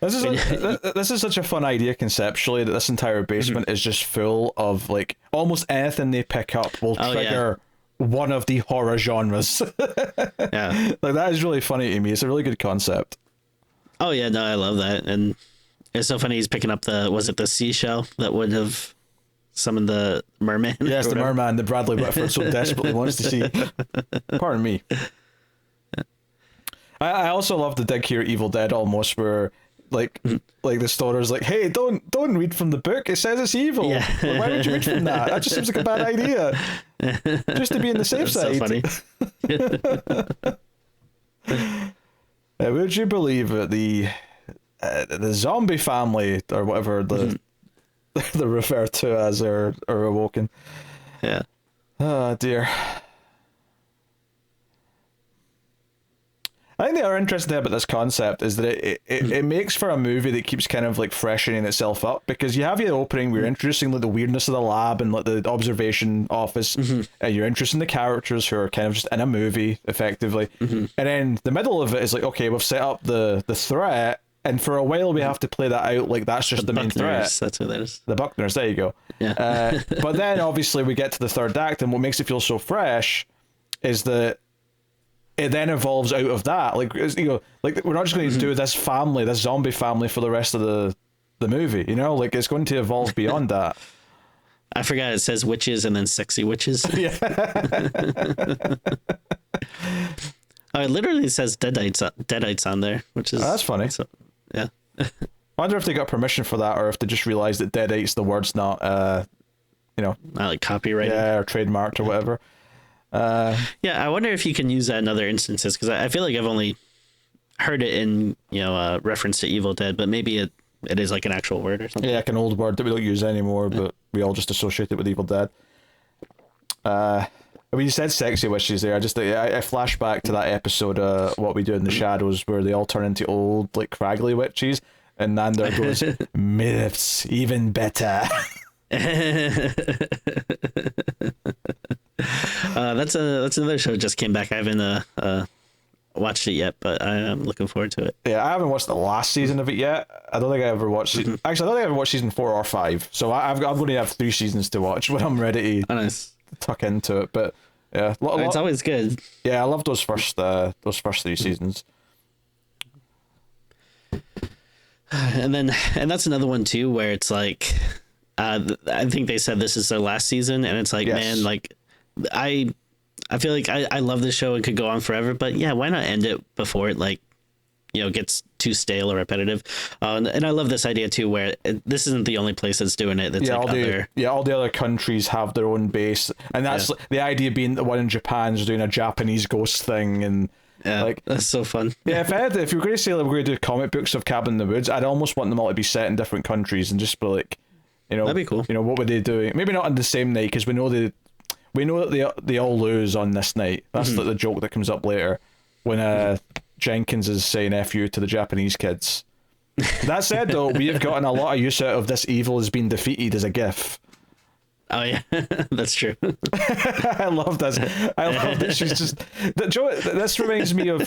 This is such a fun idea conceptually, that this entire basement is just full of like almost anything they pick up will trigger one of the horror genres. Yeah. Like that is really funny to me. It's a really good concept. Oh yeah, no, I love that. And it's so funny he's picking up was it the seashell that would have summoned the merman? Yes, the merman that Bradley Whitford so desperately wants to see. Pardon me. I also love the dig here at Evil Dead almost, where like the stoner's like, hey, don't read from the book, it says it's evil. Yeah. Like, why would you read from that? That just seems like a bad idea. Just to be in the safe side. So funny. Would you believe that the zombie family, or whatever they're referred to as, are awoken? Yeah. Oh dear. I think the other interesting thing about this concept is that it makes for a movie that keeps kind of like freshening itself up, because you have your opening where you're introducing like the weirdness of the lab and like the observation office, and you're introducing the characters who are kind of just in a movie effectively, and then the middle of it is like, okay, we've set up the threat, and for a while we have to play that out like that's just the main threat. That's what that is. The Buckners, there you go. Yeah. But then obviously we get to the third act, and what makes it feel so fresh is that it then evolves out of that. Like, you know, like we're not just going to do this family, this zombie family, for the rest of the movie. You know, like it's going to evolve beyond that. I forgot it says witches and then sexy witches. Yeah. Oh, it literally says Deadites on there, which is That's funny. So, yeah. I wonder if they got permission for that, or if they just realized that Deadites, the word's not, you know, Not like copyrighted. yeah, or trademarked or whatever. Yeah, I wonder if you can use that in other instances, because I feel like I've only heard it in, you know, reference to Evil Dead, but maybe it is like an actual word or something. Yeah, like an old word that we don't use anymore, but we all just associate it with Evil Dead. I mean, you said sexy witches there. I flash back to that episode, What We Do in the Shadows, where they all turn into old, like, craggly witches, and Nander goes, myths, even better. That's another show that just came back. I haven't watched it yet, but I am looking forward to it. Yeah, I haven't watched the last season of it yet. I don't think I ever watched season. Actually, I don't think I ever watched season 4 or 5. So I'm going to have 3 seasons to watch when I'm ready to Nice. tuck into it. But yeah, It's always good. yeah, I love those first 3 seasons. And that's another one too, where it's like, I think they said this is their last season, and it's like, Yes. man, like I feel like I love this show and could go on forever, but yeah, why not end it before it, like, you know, gets too stale or repetitive? And I love this idea too, where this isn't the only place that's doing it. That's Yeah, like all the other countries have their own base, and that's the idea being the one in Japan's doing a Japanese ghost thing, and like, that's so fun. yeah, if you were going to say like, we're going to do comic books of Cabin in the Woods, I'd almost want them all to be set in different countries and just be like, you know, That'd be cool. You know, what were they doing? Maybe not on the same night, because we know that they all lose on this night. That's like the joke that comes up later when Jenkins is saying "F you" to the Japanese kids. That said, though, we have gotten a lot of use out of this evil has been defeated as a GIF. Oh yeah, that's true. I love this. I love that she's just. This reminds me of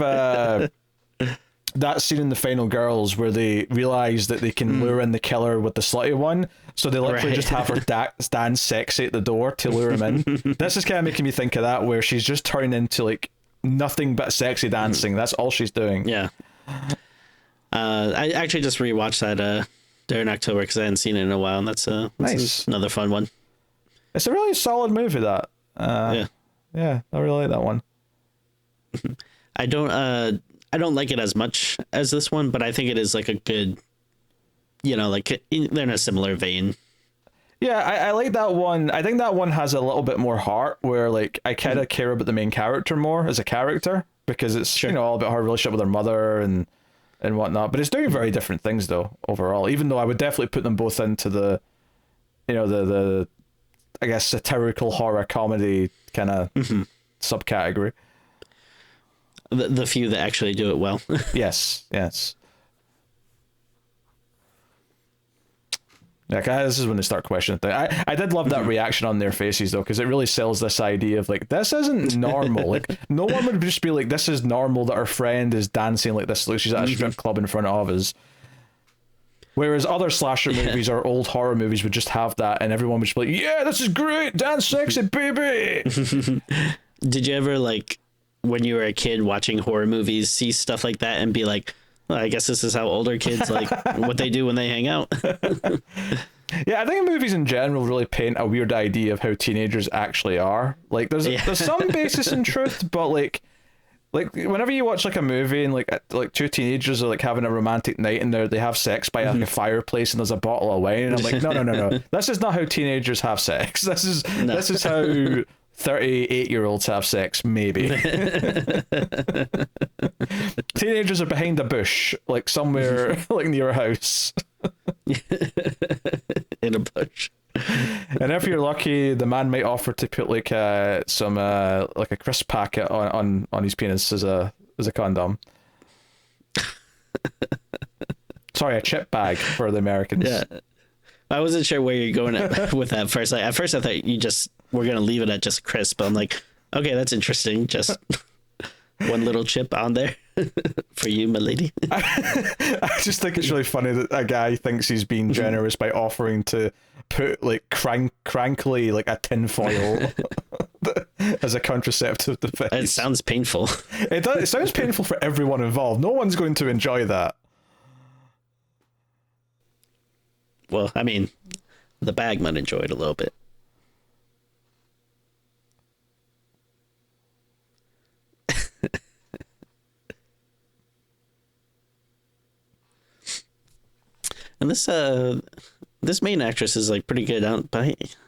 that scene in The Final Girls where they realize that they can lure in the killer with the slutty one, so they literally just have her stand sexy at the door to lure him in. This is kind of making me think of that, where she's just turning into like nothing but sexy dancing. That's all she's doing. Yeah. I actually just rewatched that during October because I hadn't seen it in a while, and that's Nice. another fun one. It's a really solid movie. That. Yeah, I really like that one. I don't like it as much as this one, but I think it is like a good, you know, like they're in a similar vein. Yeah, I like that one. I think that one has a little bit more heart, where like I kind of care about the main character more as a character, because it's you know, all about her relationship with her mother and whatnot. But it's doing very different things though overall. Even though I would definitely put them both into the, you know, the I guess satirical horror comedy kind of subcategory. The few that actually do it well. Yes. Like, this is when they start questioning things. I did love that reaction on their faces though, because it really sells this idea of like, this isn't normal. Like, no one would just be like, this is normal that our friend is dancing like this. Like, she's at a strip club in front of us. Whereas other slasher movies or old horror movies would just have that, and everyone would just be like, yeah, this is great, dance sexy, baby. Did you ever, like, when you were a kid watching horror movies, see stuff like that and be like, well, I guess this is how older kids, like, what they do when they hang out? Yeah, I think movies in general really paint a weird idea of how teenagers actually are. Like, there's some basis in truth, but like whenever you watch like a movie and like two teenagers are like having a romantic night and they have sex by like a fireplace and there's a bottle of wine, and I'm like, no, this is not how teenagers have sex. This is how 38-year-olds have sex, maybe. Teenagers are behind a bush, like somewhere like near a house. In a bush. And if you're lucky, the man might offer to put like some like a crisp packet on his penis as a condom. Sorry, a chip bag for the Americans. Yeah. I wasn't sure where you're going with that first. Like, at first, I thought you just were going to leave it at just crisp. But I'm like, okay, that's interesting. Just one little chip on there for you, my lady. I just think it's really funny that a guy thinks he's being generous by offering to put like crankly like a tinfoil as a contraceptive device. It sounds painful. It does. It sounds painful for everyone involved. No one's going to enjoy that. Well, I mean, the bag might enjoy it a little bit. And this main actress is like pretty good. I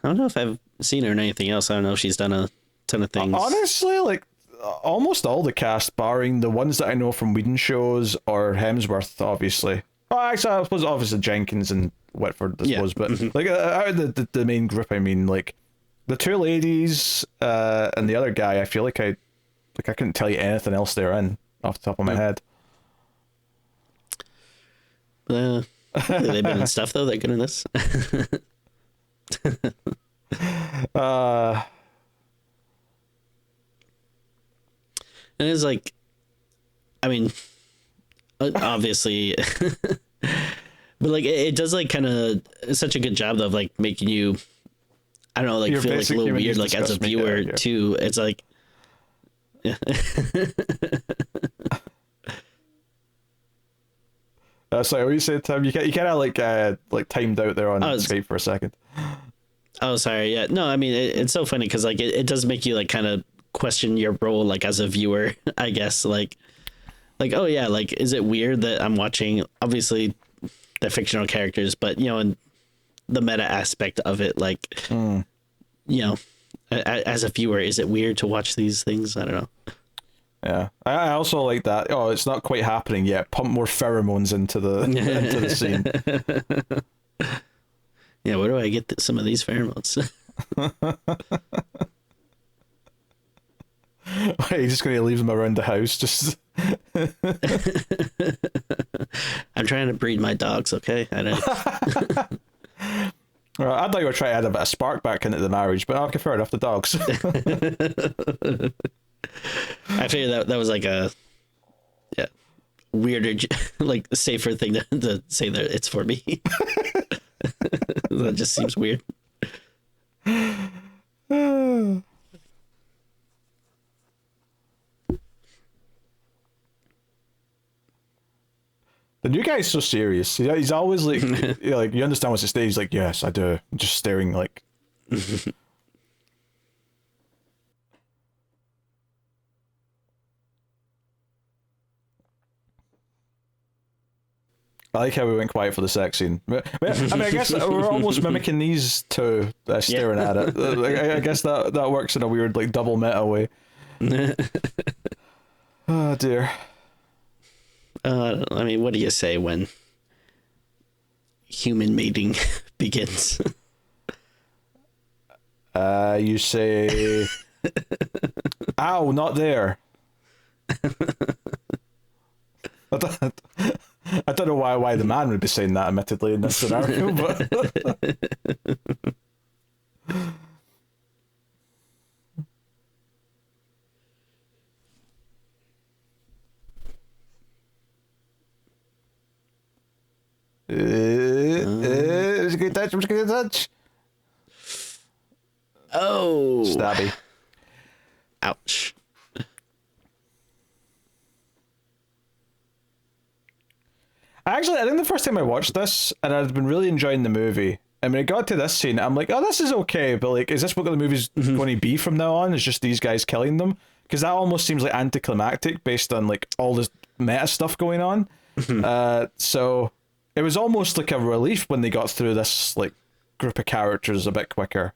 don't know if I've seen her in anything else. I don't know if she's done a ton of things. Honestly, like almost all the cast, barring the ones that I know from Whedon shows or Hemsworth, obviously. Oh, actually, I suppose obviously Jenkins and Whitford, I suppose, but like out of the main group, I mean, like the two ladies and the other guy, I feel like I couldn't tell you anything else they're in off the top of my head. They've been in stuff though. They're good in this. And it's like, I mean, obviously, but like it does like kind of such a good job though, of like making you, I don't know, like feel like a little weird, like as a viewer too. It's like, yeah. Sorry, what you said, Tim? You kind of like timed out there on Skype for a second. Oh, sorry. Yeah, no, I mean it's so funny because like it does make you like kind of question your role like as a viewer, I guess. Like oh yeah, like is it weird that I'm watching obviously the fictional characters, but you know, in the meta aspect of it, like you know, as a viewer, is it weird to watch these things? I don't know. Yeah, I also like that. Oh, it's not quite happening yet. Pump more pheromones into the into the scene. Yeah, where do I get some of these pheromones? You're just going to leave them around the house, just. I'm trying to breed my dogs. Okay, I don't. Well, I thought you were trying to add a bit of spark back into the marriage, but okay, fair enough. The dogs. I figured that was like a weirder, like safer thing to say that it's for me. That just seems weird. The new guy's so serious. He's always like, like you understand what's at stake. He's like, yes, I do. Just staring like. I like how we went quiet for the sex scene. I mean, I guess we're almost mimicking these two staring at it. I guess that works in a weird, like, double meta way. Oh, dear. I mean, what do you say when human mating begins? You say, ow, not there. I don't know why the man would be saying that, admittedly, in this scenario, but... It was a good touch, Oh! Stabby. Ouch. Actually, I think the first time I watched this, and I'd been really enjoying the movie, and when it got to this scene, I'm like, oh, this is okay, but like, is this what the movie's going to be from now on? Is just these guys killing them? Because that almost seems like anticlimactic based on like all this meta stuff going on. So it was almost like a relief when they got through this like group of characters a bit quicker.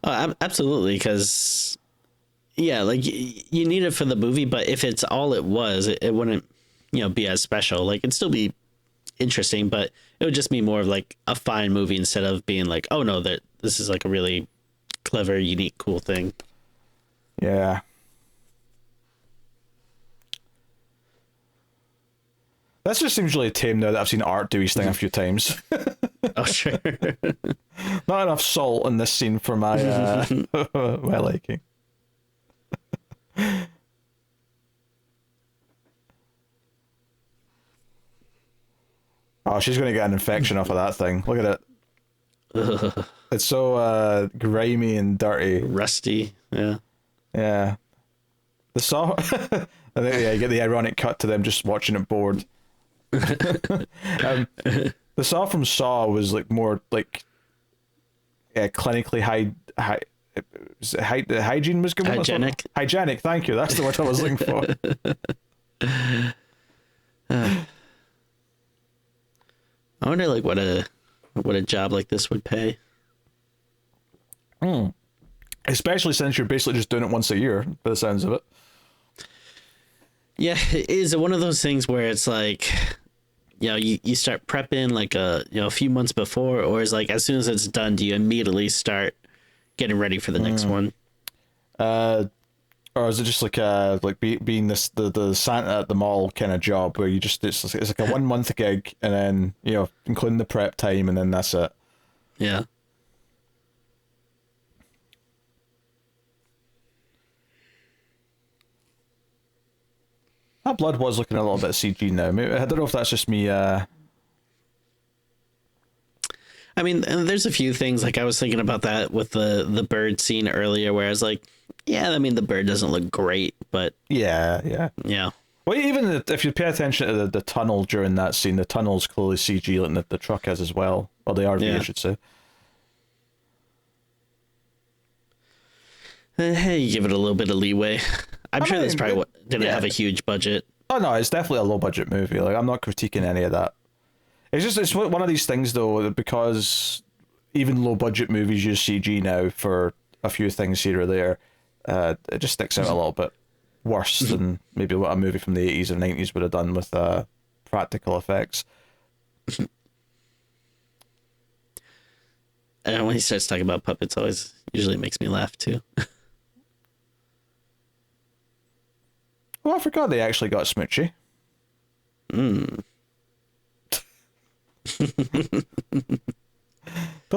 Absolutely, because yeah, like you need it for the movie, but if it's all it was, it wouldn't, be as special. Like it'd still be interesting, but it would just be more of like a fine movie instead of being like, oh no, that this is like a really clever, unique, cool thing. Yeah. This just seems really tame now that I've seen Art do his thing a few times. Oh sure. Not enough salt in this scene for my my liking. Oh, she's going to get an infection off of that thing. Look at it. It's so grimy and dirty. Rusty. Yeah. Yeah. The saw. I think, yeah, you get the ironic cut to them just watching it bored. The Saw from Saw was like more like clinically hygiene was good. Hygienic. Hygienic. Thank you. That's the word I was looking for. I wonder like what a job like this would pay. Especially since you're basically just doing it once a year, by the sounds of it. Yeah, is it one of those things where it's like, you start prepping like a few months before, or is like as soon as it's done, do you immediately start getting ready for the next one? Or is it just like being the Santa at the mall kind of job where you just it's like a 1 month gig and then including the prep time and then that's it. Yeah. That blood was looking a little bit CG now. Maybe, I don't know if that's just me. I mean, and there's a few things like I was thinking about that with the bird scene earlier, where I was like, yeah, I mean the bird doesn't look great, but yeah. Well, even if you pay attention to the tunnel during that scene, the tunnel's clearly CG, like the truck is as well, or the RV, I should say. Hey, you give it a little bit of leeway. I'm sure that's probably what didn't have a huge budget. Oh no, it's definitely a low budget movie. Like I'm not critiquing any of that. It's one of these things though, because even low budget movies use CG now for a few things here or there. It just sticks out a little bit worse than maybe what a movie from the 80s or 90s would have done with practical effects. And when he starts talking about puppets, always usually makes me laugh too. Oh, I forgot they actually got Smoochy. Don't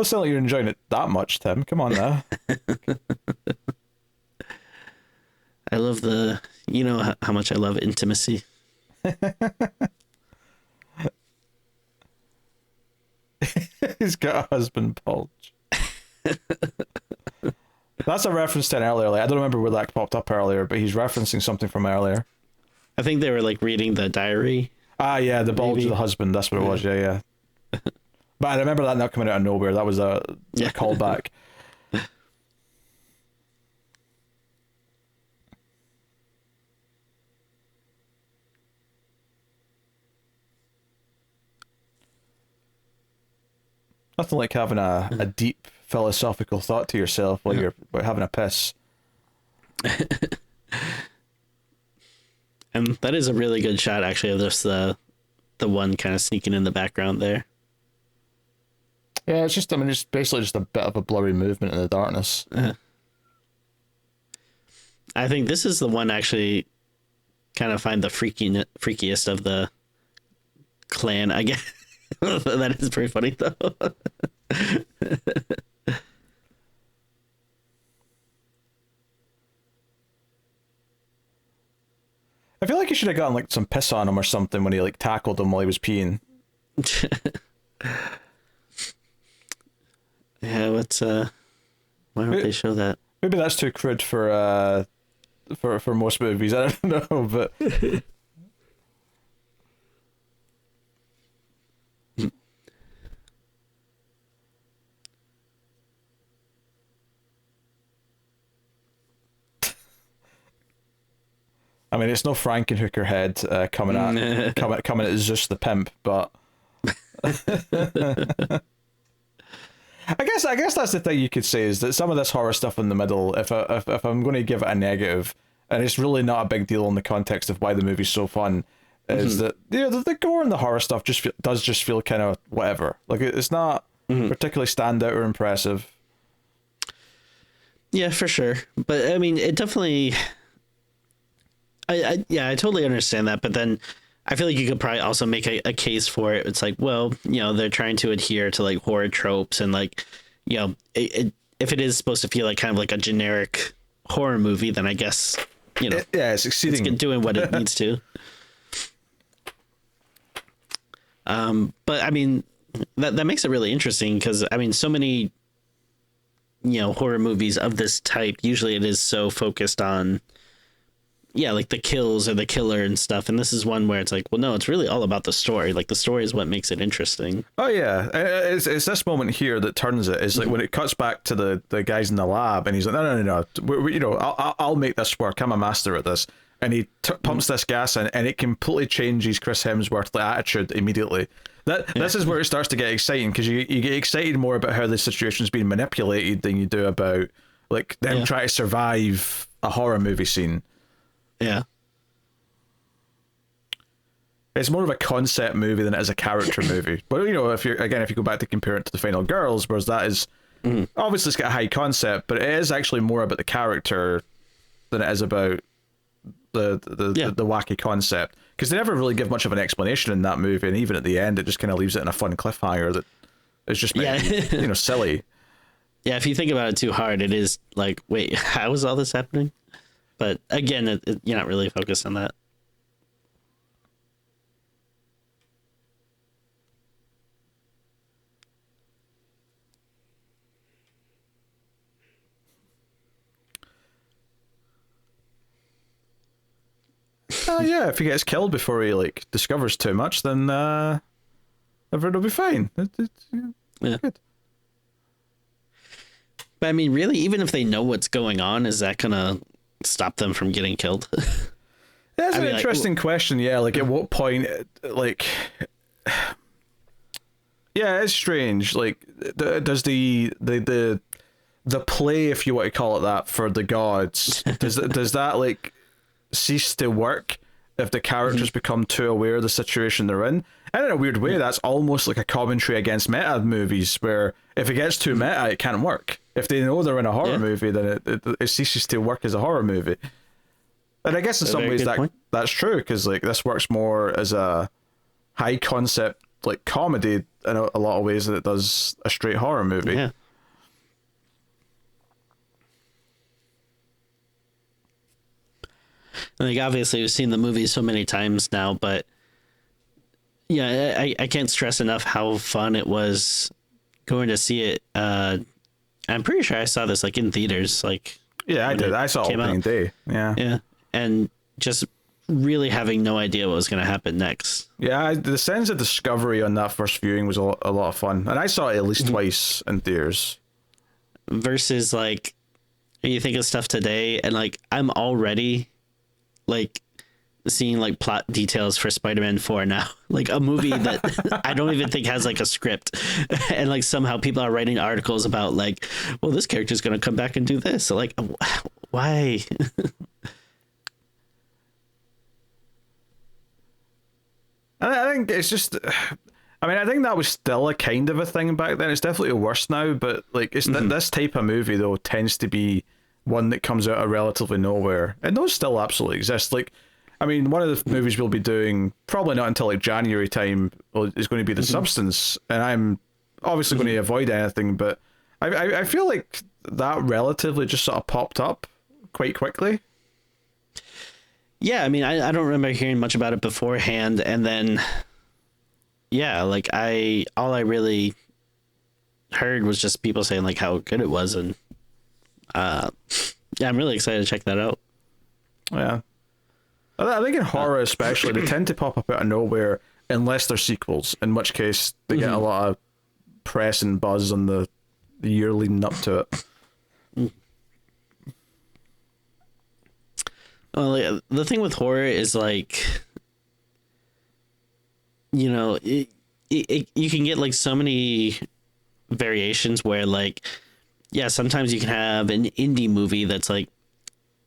sound like you're enjoying it that much, Tim. Come on now. I love how much I love intimacy. He's got a husband bulge. That's a reference to an earlier. Like, I don't remember where that popped up earlier, but he's referencing something from earlier. I think they were like reading the diary. Ah, yeah, the bulge of the husband. That's what it was. Yeah. But I remember that not coming out of nowhere. That was a callback. Nothing like having a deep philosophical thought to yourself while you're having a piss. And that is a really good shot, actually, of just the one kind of sneaking in the background there. Yeah, it's basically just a bit of a blurry movement in the darkness. I think this is the one actually kind of find the freakiest of the clan, I guess. That is pretty funny, though. I feel like he should have gotten like some piss on him or something when he like tackled him while he was peeing. Yeah, why don't they show that? Maybe that's too crude for most movies. I don't know, but I mean, it's no Frankenhooker head coming at Zeus the pimp, but I guess that's the thing you could say, is that some of this horror stuff in the middle, if I'm going to give it a negative, and it's really not a big deal in the context of why the movie's so fun, is that the gore and the horror stuff does just feel kind of whatever. Like it's not particularly standout or impressive. Yeah, for sure. But I mean, it definitely. I totally understand that, but then I feel like you could probably also make a case for it. It's like, well, they're trying to adhere to like horror tropes, and like, if it is supposed to feel like kind of like a generic horror movie, then I guess it's succeeding. It's doing what it needs to. But I mean, that makes it really interesting, because I mean, so many horror movies of this type, usually it is so focused on like the kills or the killer and stuff, and this is one where it's like, well, no, it's really all about the story. Like the story is what makes it interesting. Oh yeah, it's this moment here that turns it. Is like when it cuts back to the guys in the lab, and he's like, no, I'll make this work. I'm a master at this. And he pumps this gas in, and it completely changes Chris Hemsworth's attitude immediately. This is where it starts to get exciting, because you get excited more about how the situation's being manipulated than you do about like them trying to survive a horror movie scene. Yeah. It's more of a concept movie than it is a character movie. But if you go back to compare it to The Final Girls, whereas that is obviously it's got a high concept, but it is actually more about the character than it is about the wacky concept, because they never really give much of an explanation in that movie, and even at the end it just kind of leaves it in a fun cliffhanger that is just silly. Yeah, if you think about it too hard, it is like, wait, how is all this happening? But again, you're not really focused on that. If he gets killed before he discovers too much, then everything will be fine. It's good. But I mean, really, even if they know what's going on, is that gonna stop them from getting killed? That's an interesting question. Yeah, like at what point, it's strange. Like, does the play, if you want to call it that, for the gods, does that cease to work if the characters become too aware of the situation they're in? And in a weird way, that's almost like a commentary against meta movies, where if it gets too meta, it can't work. If they know they're in a horror movie, then it ceases to work as a horror movie. And I guess in some ways that's true, because this works more as a high concept comedy in a lot of ways than it does a straight horror movie. Yeah. Obviously we've seen the movie so many times now, but I can't stress enough how fun it was going to see it. I'm pretty sure I saw this in theaters. I did. I saw opening day. Yeah. And just really having no idea what was going to happen next. Yeah, the sense of discovery on that first viewing was a lot of fun, and I saw it at least twice in theaters. Versus you think of stuff today, and I'm already seeing plot details for Spider-Man 4 now, a movie that I don't even think has a script, and somehow people are writing articles about well, this character's going to come back and do this. So why? I think it's just, I think that was still a kind of a thing back then. It's definitely worse now, but it's this type of movie though tends to be one that comes out of relatively nowhere, and those still absolutely exist. One of the movies we'll be doing probably not until January time is going to be The Substance, and I'm obviously going to avoid anything, but I feel like that relatively just sort of popped up quite quickly. Yeah, I don't remember hearing much about it beforehand, and then all I really heard was just people saying how good it was, and I'm really excited to check that out. Yeah. I think in horror especially, they tend to pop up out of nowhere unless they're sequels, in which case they get a lot of press and buzz on the year leading up to it. Well, the thing with horror is you can get so many variations where like, yeah, sometimes you can have an indie movie that's like,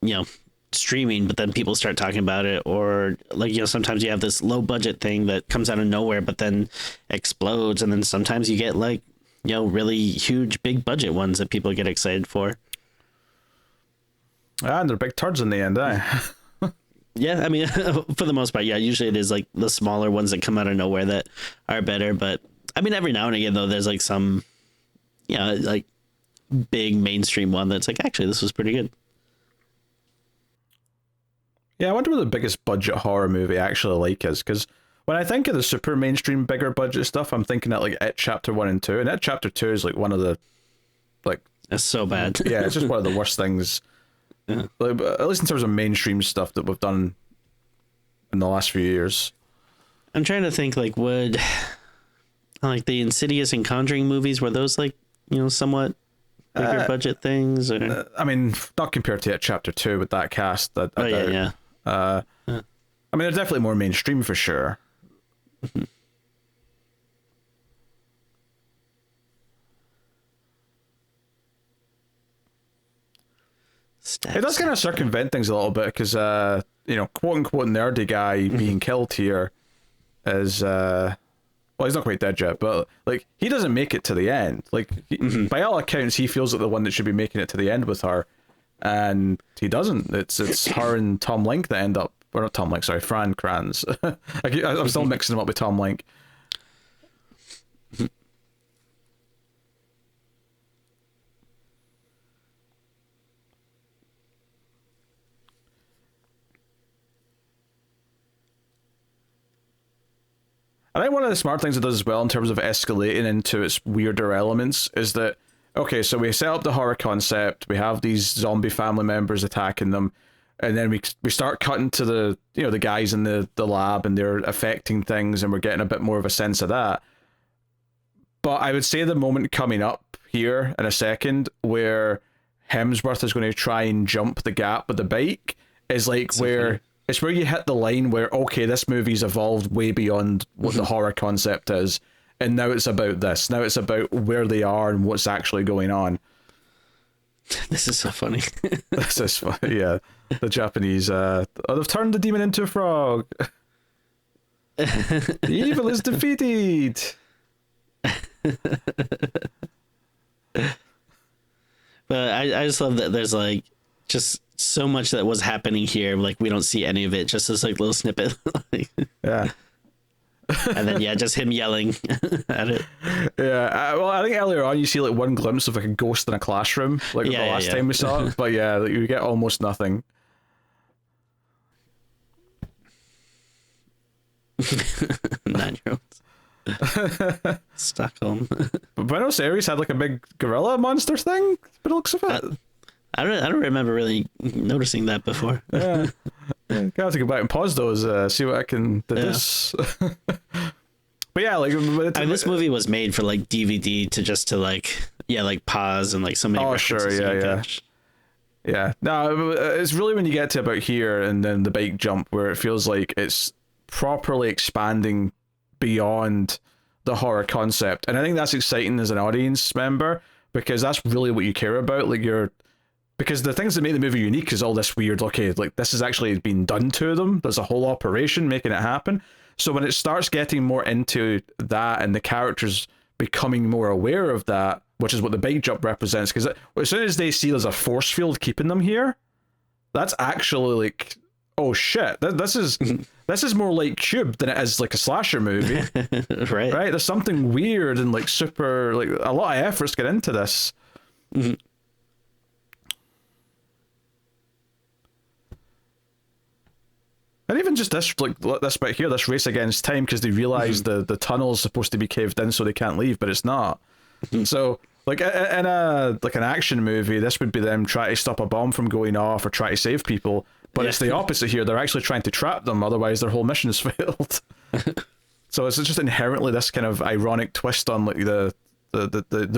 you know, streaming, but then people start talking about it, or like, you know, sometimes you have this low budget thing that comes out of nowhere but then explodes, and then sometimes you get like, you know, really huge big budget ones that people get excited for. And they're big turds in the end, eh? Yeah, I mean, for the most part, yeah, usually it is like the smaller ones that come out of nowhere that are better, but I mean, every now and again though, there's like some, you know, like big mainstream one that's like, actually this was pretty good. Yeah, I wonder what the biggest budget horror movie I actually like is, because when I think of the super mainstream, bigger budget stuff, I'm thinking of like It Chapter 1 and 2, and It Chapter 2 is like one of the, like... It's so bad. Yeah, it's just one of the worst things, Yeah. like, at least in terms of mainstream stuff that we've done in the last few years. I'm trying to think, like, would, like, the Insidious and Conjuring movies, were those, like, you know, somewhat bigger budget things? Or? I mean, not compared to It Chapter 2 with that cast. I doubt. Yeah. I mean, they're definitely more mainstream for sure. It does kind of circumvent things a little bit because, you know, quote unquote nerdy guy being killed here is, well, he's not quite dead yet, but like he doesn't make it to the end. Like, by all accounts, he feels like the one that should be making it to the end with her, and he doesn't. It's her and Tom Link that end up, or not Tom Link, sorry, Fran Kranz. I'm still mixing him up with Tom Link. I think one of the smart things it does as well in terms of escalating into its weirder elements is that, okay, so we set up the horror concept, we have these zombie family members attacking them, and then we start cutting to the, you know, the guys in the lab, and they're affecting things, and we're getting a bit more of a sense of that. But I would say the moment coming up here in a second where Hemsworth is going to try and jump the gap with the bike is like where... It's where you hit the line where, okay, this movie's evolved way beyond what the horror concept is, and now it's about this. Now it's about where they are and what's actually going on. This is so funny. This is funny, yeah. The Japanese, they've turned the demon into a frog. The evil is defeated. But I just love that there's like just so much that was happening here, like we don't see any of it, just this like little snippet. Yeah. And then yeah, just him yelling at it. Yeah, well, I think earlier on you see like one glimpse of like a ghost in a classroom, like the last time we saw it. But yeah, like, you get almost nothing. 9-year-olds. Stockholm. But Buenos Aires had like a big gorilla monster thing, but it looks of it. I don't remember really noticing that before. Yeah. Gonna have to go back and pause those, see what I can deduce. But yeah, like this movie was made for like DVD to like pause and like so many. Oh sure, yeah. No, it's really when you get to about here and then the bike jump where it feels like it's properly expanding beyond the horror concept, and I think that's exciting as an audience member because that's really what you care about. Like because the things that make the movie unique is all this weird, okay, like this has actually been done to them. There's a whole operation making it happen. So when it starts getting more into that and the characters becoming more aware of that, which is what the bike jump represents, because as soon as they see there's a force field keeping them here, that's actually like, oh shit, this is more like Cube than it is like a slasher movie. Right? There's something weird and like super, like a lot of efforts get into this. Mm-hmm. And even just this, like this bit here, this race against time, because they realize the tunnel's supposed to be caved in, so they can't leave, but it's not. So, like in a like an action movie, this would be them trying to stop a bomb from going off or try to save people. But it's the opposite here. They're actually trying to trap them, otherwise their whole mission is failed. So it's just inherently this kind of ironic twist on like the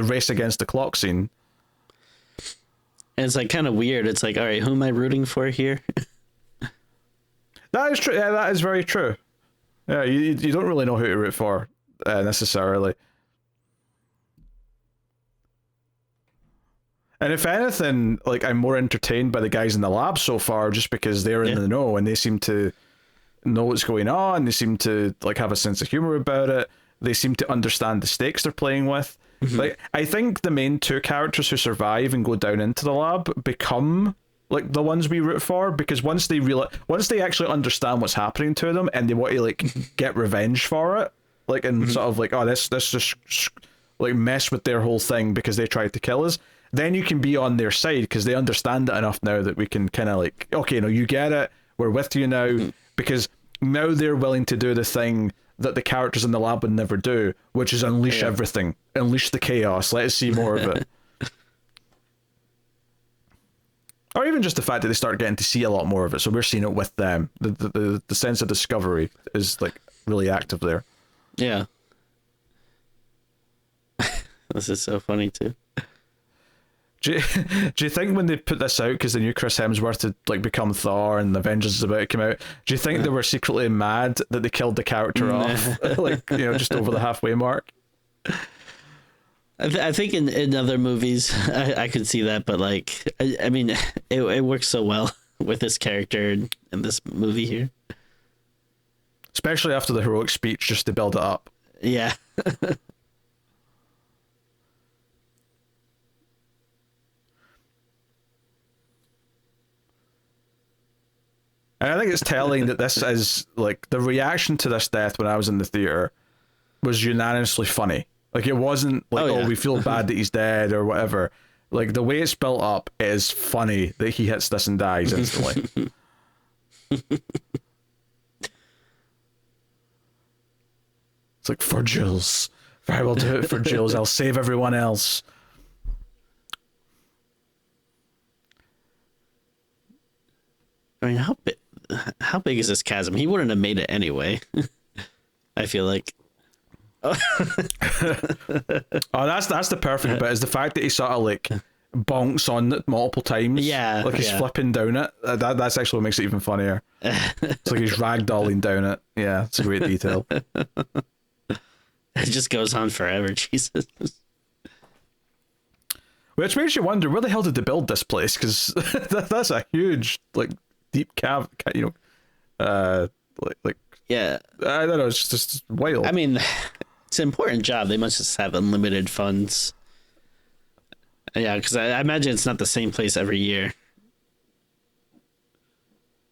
race against the clock scene. And it's like kind of weird. It's like, all right, who am I rooting for here? That is true. Yeah, that is very true. Yeah, you don't really know who to root for necessarily. And if anything, like, I'm more entertained by the guys in the lab so far, just because they're in the know and they seem to know what's going on. They seem to like have a sense of humor about it. They seem to understand the stakes they're playing with. Like, I think the main two characters who survive and go down into the lab become like the ones we root for, because once they actually understand what's happening to them and they want to like get revenge for it, like, and sort of like, oh, this just like mess with their whole thing because they tried to kill us, then you can be on their side because they understand it enough now that we can kind of like, okay, no, you get it, we're with you now, because now they're willing to do the thing that the characters in the lab would never do, which is unleash everything, unleash the chaos, let us see more of it. Or even just the fact that they start getting to see a lot more of it, so we're seeing it with them. The sense of discovery is like really active there. Yeah. This is so funny too. Do you think when they put this out, because they knew Chris Hemsworth had like become Thor and Avengers is about to come out, do you think they were secretly mad that they killed the character off, like, you know, just over the halfway mark? I think in other movies I could see that, but like I mean it works so well with this character in this movie here, especially after the heroic speech just to build it up. Yeah. And I think it's telling that this is like the reaction to this death when I was in the theater was unanimously funny. Like, it wasn't like, oh, we feel bad that he's dead or whatever. Like, the way it's built up is funny that he hits this and dies instantly. It's like, for Jules. I will do it for Jules. I'll save everyone else. I mean, how big is this chasm? He wouldn't have made it anyway. I feel like. Oh, that's the perfect bit, is the fact that he sort of like bonks on it multiple times. Yeah, like he's flipping down it. That's actually what makes it even funnier. It's like he's ragdolling down it. Yeah, it's a great detail. It just goes on forever. Jesus. Which makes you wonder, where the hell did they build this place? Because that's a huge, like, deep cave, you know, like yeah. I don't know, it's just wild. I mean, it's an important job. They must just have unlimited funds. Yeah, because I imagine it's not the same place every year.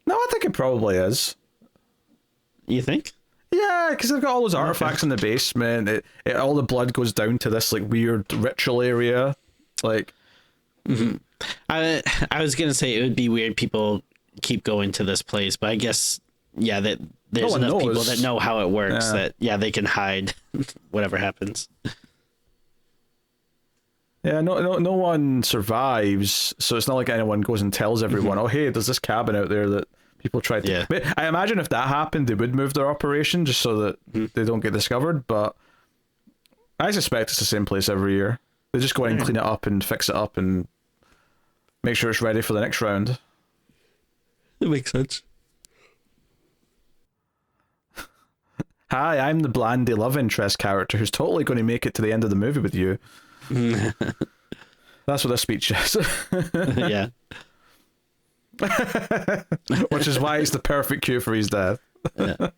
No, I think it probably is. You think? Yeah, because they've got all those artifacts in the basement. All the blood goes down to this like weird ritual area. Like, I was gonna say it would be weird. People keep going to this place, but I guess that there's enough people that know how it works that they can hide whatever happens. Yeah, no one survives, so it's not like anyone goes and tells everyone, oh, hey, there's this cabin out there that people tried to... Yeah. But I imagine if that happened, they would move their operation just so that they don't get discovered, but I suspect it's the same place every year. They just go in and clean it up and fix it up and make sure it's ready for the next round. That makes sense. Hi, I'm the Blandy love interest character who's totally going to make it to the end of the movie with you. That's what this speech is. Yeah. Which is why it's the perfect cue for his death. Yeah.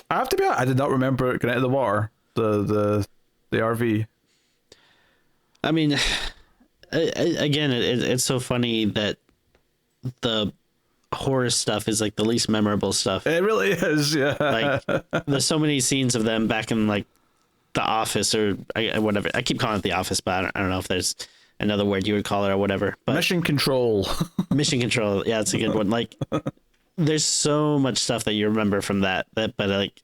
I have to be honest, I did not remember it going into the water. The RV. I mean, again, it's so funny that the horror stuff is like the least memorable stuff. It really is, yeah. Like, there's so many scenes of them back in like the office or whatever. I keep calling it the office, but I don't know if there's another word you would call it or whatever. But Mission Control. Mission Control, yeah, it's a good one. Like, there's so much stuff that you remember from that but like,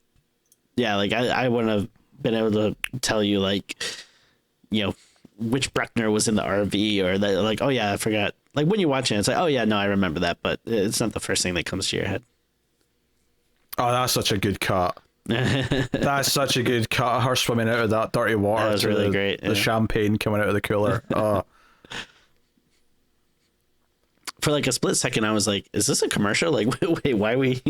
yeah, like I wouldn't have been able to tell you, like, you know, which Bruckner was in the RV or that, like, oh yeah, I forgot. Like, when you're watching it, it's like, oh yeah, no, I remember that, but it's not the first thing that comes to your head. Oh, that's such a good cut. That's such a good cut. Her swimming out of that dirty water. That was really great. The champagne coming out of the cooler. Oh. For like a split second, I was like, is this a commercial? Like, wait, why are we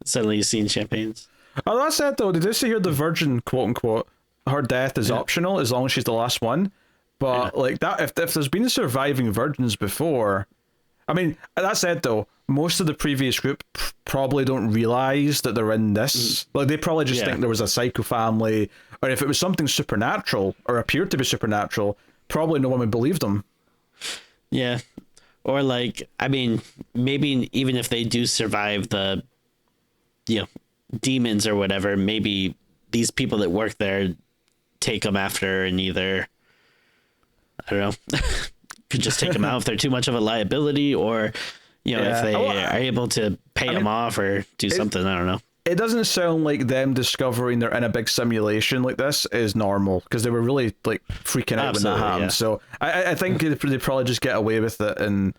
Suddenly you've seen champagnes. Oh, that said though, did you see here the virgin quote unquote? Her death is optional as long as she's the last one. But like that, if there's been surviving virgins before, I mean, that said though, most of the previous group probably don't realize that they're in this. Like they probably just think there was a psycho family, or if it was something supernatural or appeared to be supernatural, probably no one would believe them. Yeah. Or like, I mean, maybe even if they do survive the, demons or whatever, maybe these people that work there take them after and either, I don't know, could just take them out if they're too much of a liability, or, if they are able to pay them off or do something, I don't know. It doesn't sound like them discovering they're in a big simulation like this is normal, because they were really like freaking out when that happened. Yeah. So I think they probably just get away with it, and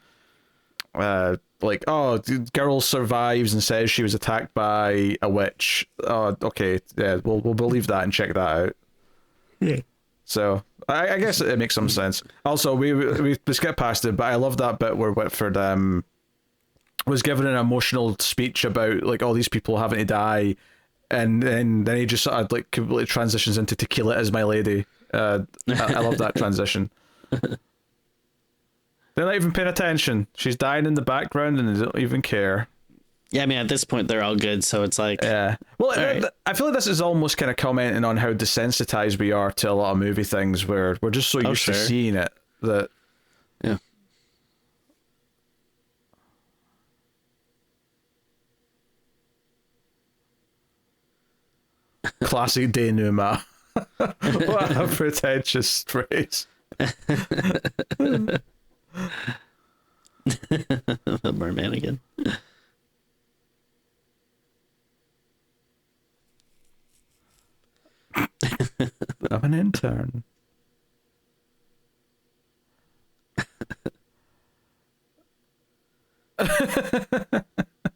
like, oh, the girl survives and says she was attacked by a witch. Oh, okay, yeah, we'll believe that and check that out. Yeah. So I guess it makes some sense. Also, we skip past it, but I love that bit where Whitford was given an emotional speech about like all these people having to die, and then he just sort of like completely transitions into tequila is my lady. I love that transition. They're not even paying attention. She's dying in the background and they don't even care. Yeah, I mean, at this point they're all good, so it's like, yeah. Well, right. I feel like this is almost kind of commenting on how desensitized we are to a lot of movie things, where we're just so used to seeing it that. Yeah. Classic denouement. What a pretentious phrase. The merman again. I'm an intern.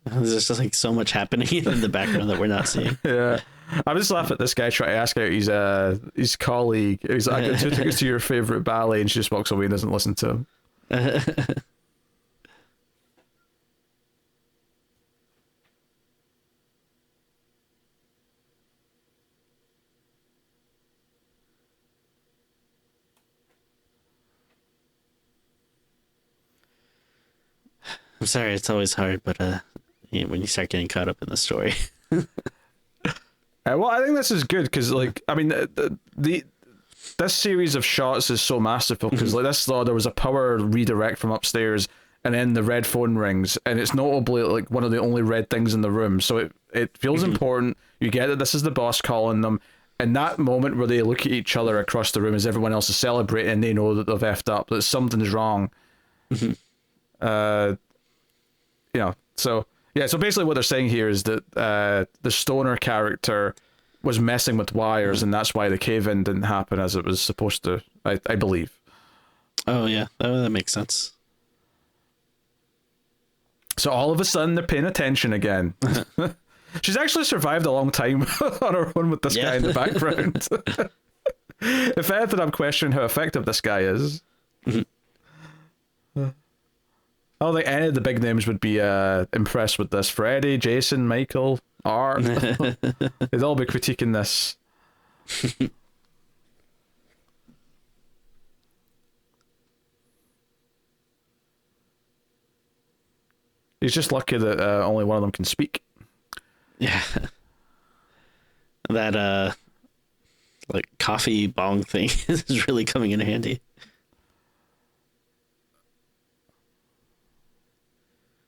There's just like so much happening in the background that we're not seeing. Yeah. I'm just laughing at this guy trying to ask out his colleague. He's like, I got 2 tickets to your favorite ballet, and she just walks away and doesn't listen to him. I'm sorry, it's always hard, but when you start getting caught up in the story. Well, I think this is good because, like, I mean, this series of shots is so masterful because, like, there was a power redirect from upstairs, and then the red phone rings, and it's notably like one of the only red things in the room, so it feels important. You get that this is the boss calling them, and that moment where they look at each other across the room as everyone else is celebrating, and they know that they've effed up, that something's wrong. So yeah, so basically what they're saying here is that the stoner character was messing with wires, and that's why the cave-in didn't happen as it was supposed to, I believe. Oh yeah, that makes sense. So all of a sudden they're paying attention again. She's actually survived a long time on her own with this guy in the background. If anything, I'm questioning how effective this guy is. I don't think any of the big names would be impressed with this. Freddy, Jason, Michael, Art. They'd all be critiquing this. He's just lucky that only one of them can speak. Yeah. That like coffee bong thing is really coming in handy.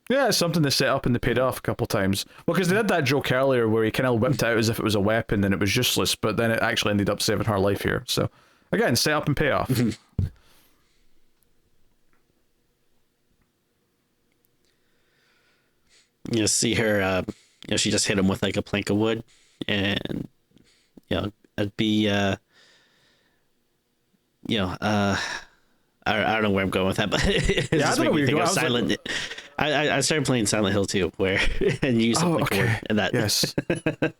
Yeah, it's something they set up and they paid off a couple times. Well, because they did that joke earlier where he kind of whipped it out as if it was a weapon and it was useless, but then it actually ended up saving her life here. So, again, set up and pay off. You see her, she just hit him with like a plank of wood, and it'd be, I don't know where I'm going with that, but it just made me think of Silent. Like... I started playing Silent Hill 2, where and you use a plank of wood, and that. Yes.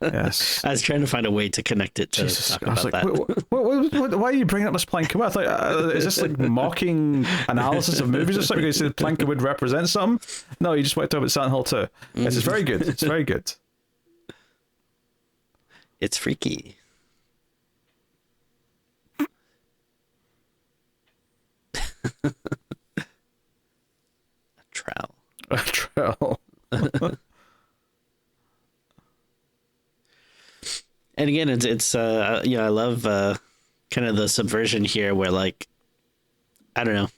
Yes. I was trying to find a way to connect it to talk about that. Why are you bringing up this plank of wood? I thought, is this like mocking analysis of movies or something? You said plank of wood represents something? No, you just went to talk about Silent Hill 2. Yes, it's very good. It's very good. It's freaky. A trowel. A trowel. And again, it's I love kind of the subversion here where, like, I don't know,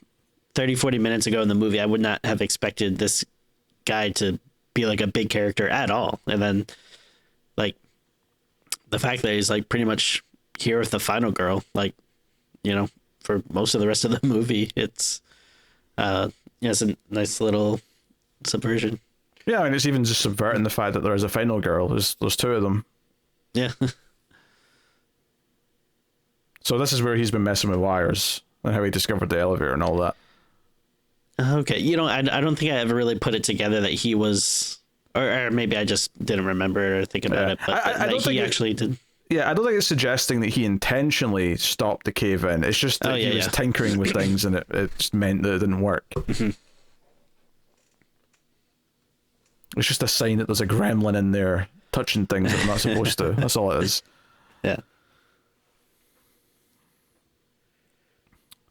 30, 40 minutes ago in the movie, I would not have expected this guy to be like a big character at all. And then, like, the fact that he's like pretty much here with the final girl, like, you know, for most of the rest of the movie, it's it's a nice little subversion. Yeah, and it's even just subverting the fact that there is a final girl. There's two of them. Yeah. So this is where he's been messing with wires and how he discovered the elevator and all that. Okay, you know, I don't think I ever really put it together that he was, or maybe I just didn't remember or think about it, but I don't think he actually did. Yeah, I don't think it's suggesting that he intentionally stopped the cave in. It's just that he was tinkering with things and it just meant that it didn't work. Mm-hmm. It's just a sign that there's a gremlin in there touching things that they're not supposed to. That's all it is. Yeah.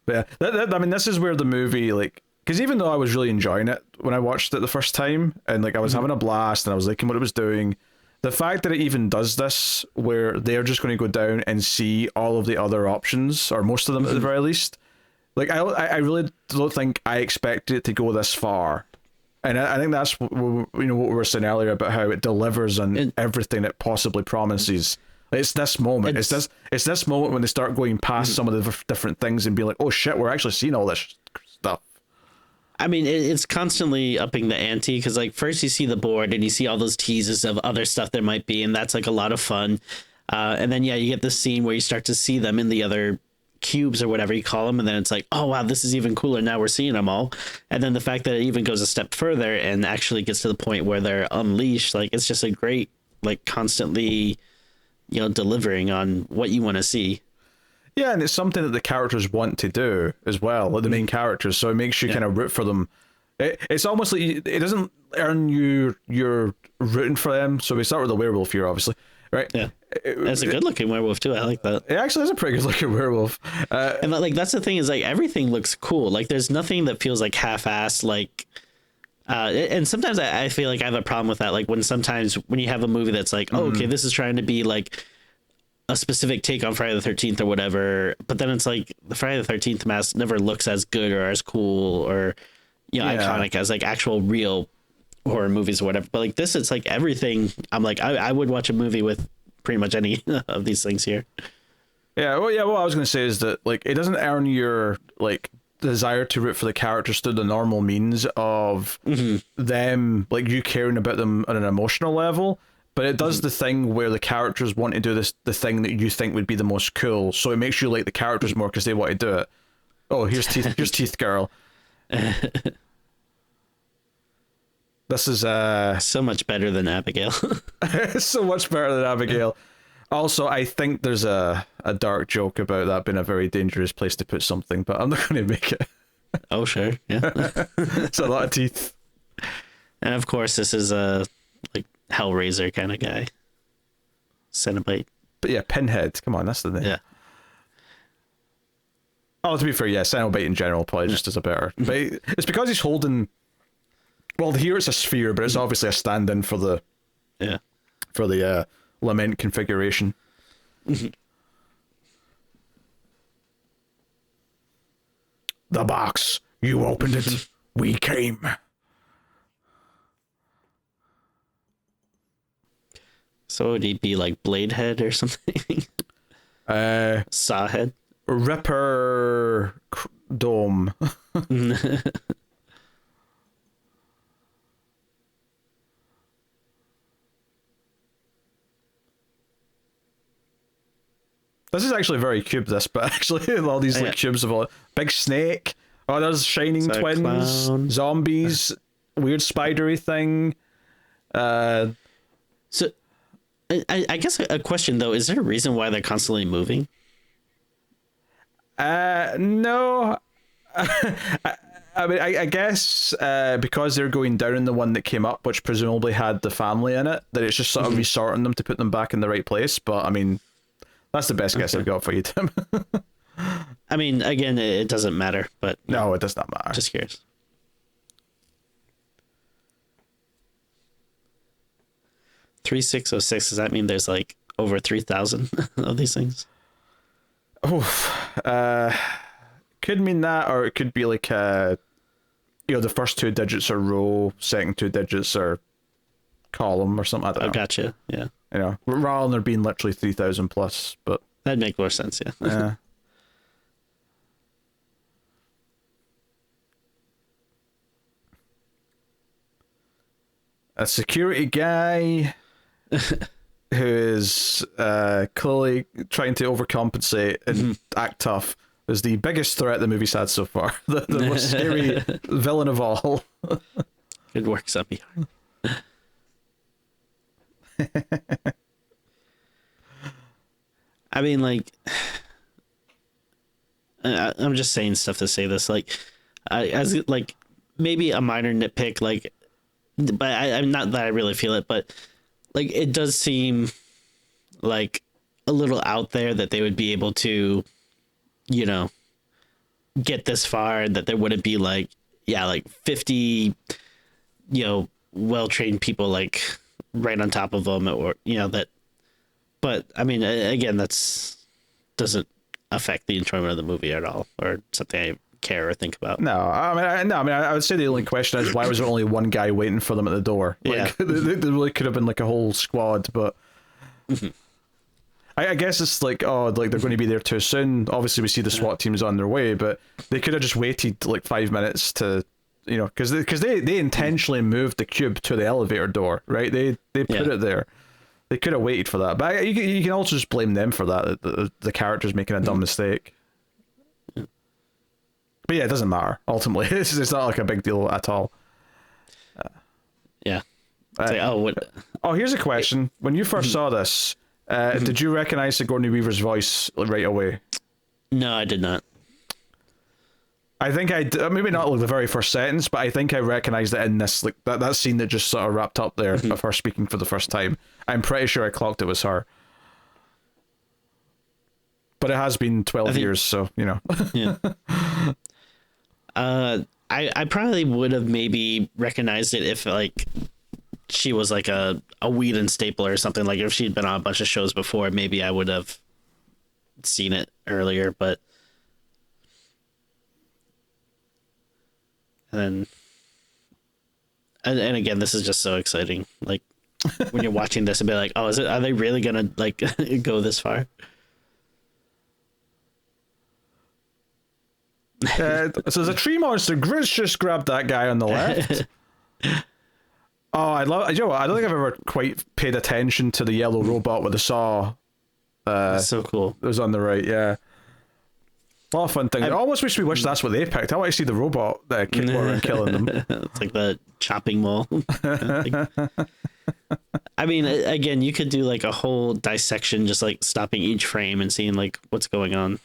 But yeah, I mean, this is where the movie, like, because even though I was really enjoying it when I watched it the first time, and like I was having a blast and I was liking what it was doing, the fact that it even does this, where they're just going to go down and see all of the other options, or most of them at the very least, like I really don't think I expected it to go this far. And I think that's what we were saying earlier about how it delivers on everything it possibly promises. It's this moment. It's this moment when they start going past some of the different things and being like, oh shit, we're actually seeing all this stuff. I mean, it's constantly upping the ante because, like, first you see the board and you see all those teases of other stuff there might be, and that's like a lot of fun. And then you get this scene where you start to see them in the other cubes or whatever you call them, and then it's like, oh wow, this is even cooler, now we're seeing them all. And then the fact that it even goes a step further and actually gets to the point where they're unleashed, like, it's just a great, like, constantly, you know, delivering on what you want to see. Yeah, and it's something that the characters want to do as well, like the main characters, so it makes you kind of root for them. It's almost like it doesn't earn you're rooting for them. So we start with the werewolf here, obviously, right? Yeah. It's a good looking werewolf too. I like that. It actually is a pretty good looking werewolf. And like that's the thing, is like everything looks cool. Like there's nothing that feels like half-assed. Like, and sometimes I feel like I have a problem with that. Like sometimes when you have a movie that's like, oh, okay, this is trying to be like a specific take on Friday the 13th or whatever, but then it's like the Friday the 13th mask never looks as good or as cool or, you know, iconic as like actual real horror movies or whatever. But like this, it's like everything. I'm like, I would watch a movie with pretty much any of these things here. Yeah, what I was going to say is that, like, it doesn't earn your, like, desire to root for the characters through the normal means of them, like, you caring about them on an emotional level, but it does the thing where the characters want to do the thing that you think would be the most cool, so it makes you like the characters more because they want to do it. Oh, here's Teeth Girl. This is so much better than Abigail. It's so much better than Abigail. Also, I think there's a dark joke about that being a very dangerous place to put something, but I'm not going to make it. Oh, sure. Yeah. It's a lot of teeth. And of course, this is a like Hellraiser kind of guy. Cenobite. But yeah, Pinhead. Come on, that's the name. Yeah. Oh, to be fair, yeah, Cenobite in general probably just is a better. But it's because he's holding. Well, here it's a sphere, but it's obviously a stand-in for the. Yeah. For the lament configuration. The box. You opened it. We came. So would he be like Bladehead or something? Sawhead? Ripper Dome. This is actually very cube, this, but actually all these like cubes of all big snake. Oh, there's shining twins, clown. Zombies, weird spidery thing. So I guess a question though, is there a reason why they're constantly moving? No. I I mean, I guess because they're going down in the one that came up, which presumably had the family in it, that it's just sort of resorting them to put them back in the right place. But I mean, that's the best guess I've got for you, Tim. I mean, again, it doesn't matter, but No, it does not matter. just curious. $3,606. Does that mean there's like over 3,000 of these things? Could mean that, or it could be like the first two digits are row, second two digits are column or something. I don't know. Gotcha. Yeah, Rather than there being literally 3,000 plus, but that'd make more sense. Yeah. yeah. A security guy who is clearly trying to overcompensate and act tough is the biggest threat the movie's had so far. The most scary villain of all. Good work, Zombie. I mean, like, I'm just saying stuff to say this. Like, as like maybe a minor nitpick, like, but I'm not that I really feel it, but like it does seem like a little out there that they would be able to, get this far, that there wouldn't be like 50, well-trained people like right on top of them, or that. But I mean, again, doesn't affect the enjoyment of the movie at all, or something I care or think about. No, I would say the only question is why was there only one guy waiting for them at the door? Like, Yeah. there really could have been like a whole squad, but I guess it's like, they're going to be there too soon. Obviously, we see the SWAT teams on their way, but they could have just waited like 5 minutes to, because they intentionally moved the cube to the elevator door, right? They put it there. They could have waited for that, but you can also just blame them for that. The character's making a dumb mistake. But yeah, it doesn't matter. Ultimately, it's not like a big deal at all. Yeah. It's like, what? Oh, here's a question. When you first saw this, did you recognize Sigourney Weaver's voice right away? No, I did not. I think I did, maybe not like the very first sentence, but I think I recognized it in this, like that scene that just sort of wrapped up there of her speaking for the first time. I'm pretty sure I clocked it was her. But it has been 12 years, so Yeah. I probably would have maybe recognized it if like she was like a Whedon staple or something. Like if she'd been on a bunch of shows before, maybe I would have seen it earlier. But and again, this is just so exciting. Like when you're watching this and be like, are they really gonna like go this far? So there's a tree monster. Grinch just grabbed that guy on the left. Oh, I love. You know what? I don't think I've ever quite paid attention to the yellow robot with the saw. That's so cool. It was on the right, yeah. A lot of fun things. I almost wish that's what they picked. I want to see the robot killing them. It's like the chopping mall. I mean, again, you could do like a whole dissection, just like stopping each frame and seeing like what's going on.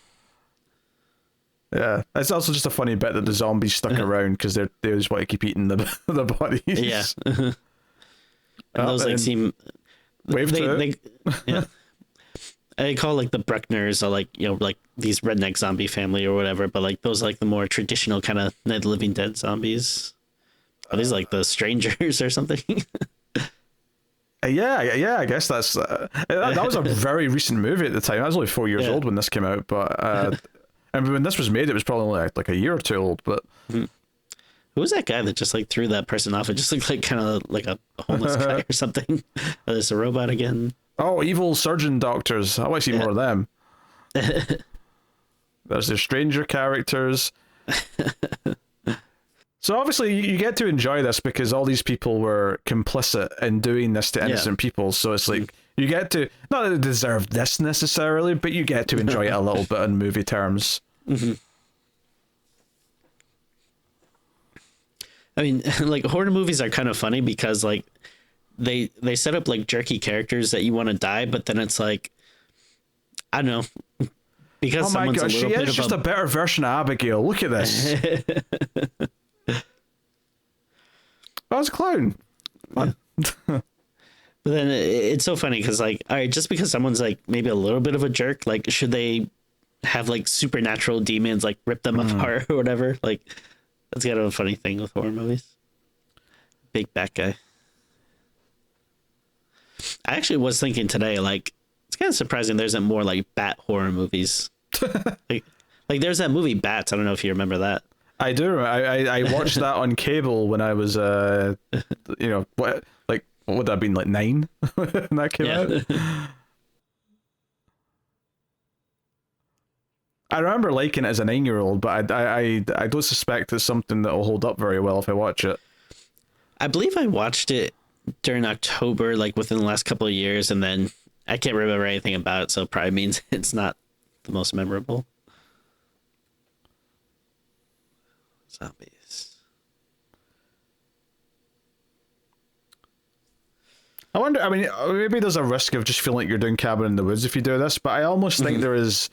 Yeah, it's also just a funny bit that the zombies stuck around because they just want to keep eating the bodies. Yeah, and those like seem. Wave they yeah. I call like the Bruckners, or like like these redneck zombie family or whatever, but like those like the more traditional kind of Night of the Living Dead zombies. Are these like the Strangers or something? Yeah, I guess that was a very recent movie at the time. I was only 4 years old when this came out, but and when this was made, it was probably only like a year or two old. But who was that guy that just like threw that person off? It just looked like kind of like a homeless guy or something. There's a robot again. Oh, evil surgeon doctors! I want to see more of them. There's the stranger characters. So obviously you get to enjoy this because all these people were complicit in doing this to innocent people. So it's like you get to, not that they deserve this necessarily, but you get to enjoy it a little bit in movie terms. Mm-hmm. I mean, like horror movies are kind of funny because like they set up like jerky characters that you want to die, but then it's like, I don't know, because oh my god, she is just a better version of Abigail. Look at this. I was a clown. But then it's so funny because, like, all right, just because someone's like maybe a little bit of a jerk, like, should they have like supernatural demons like rip them apart or whatever? Like, that's kind of a funny thing with horror movies. Big bat guy. I actually was thinking today, like, it's kind of surprising there isn't more like bat horror movies. like there's that movie Bats. I don't know if you remember that. I do. I watched that on cable when I was what would that have been, like 9 when that came out? I remember liking it as a 9-year-old, but I don't suspect it's something that will hold up very well if I watch it. I believe I watched it during October, like within the last couple of years, and then I can't remember anything about it, so it probably means it's not the most memorable. Zombies. I wonder, I mean, maybe there's a risk of just feeling like you're doing Cabin in the Woods if you do this, but I almost think there is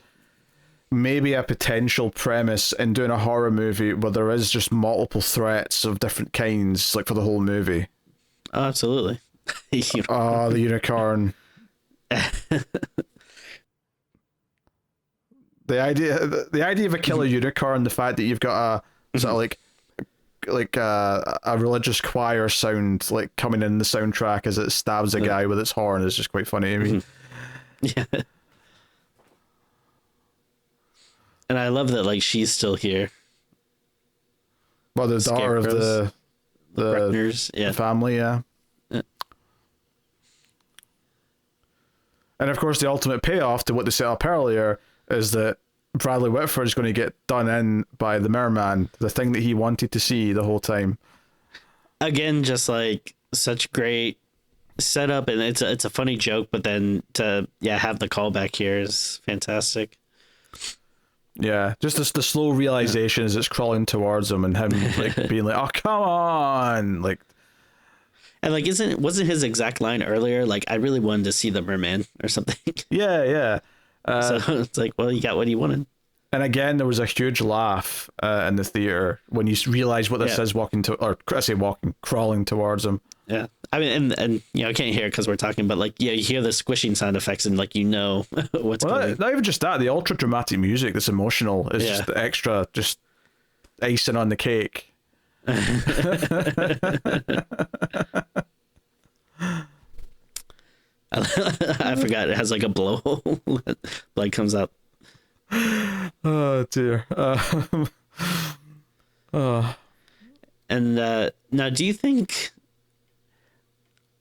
maybe a potential premise in doing a horror movie where there is just multiple threats of different kinds, like for the whole movie. Oh, absolutely. Oh, the unicorn. The idea of a killer unicorn, the fact that you've got a sort of like a religious choir sound like coming in the soundtrack as it stabs a guy with its horn is just quite funny to me. Yeah. And I love that, like, she's still here. Well, the daughter of the Bruckners, the family, yeah. And of course, the ultimate payoff to what they set up earlier is that Bradley Whitford is going to get done in by the merman, the thing that he wanted to see the whole time. Again, just like such great setup, and it's a funny joke, but then to have the callback here is fantastic. Yeah, just the slow realization as it's crawling towards him, and him like being like, "Oh, come on!" Like, and like, wasn't his exact line earlier like, "I really wanted to see the merman" or something? Yeah. So it's like, well, you got what you wanted. And again, there was a huge laugh in the theater when you realize what this is crawling towards him. Yeah, I mean, and I can't hear it because we're talking, but like, you hear the squishing sound effects, and like, what's going. Not even just that, the ultra dramatic music that's emotional is just the extra, just icing on the cake. I forgot it has like a blowhole. Blood comes out. Oh dear. And now, do you think,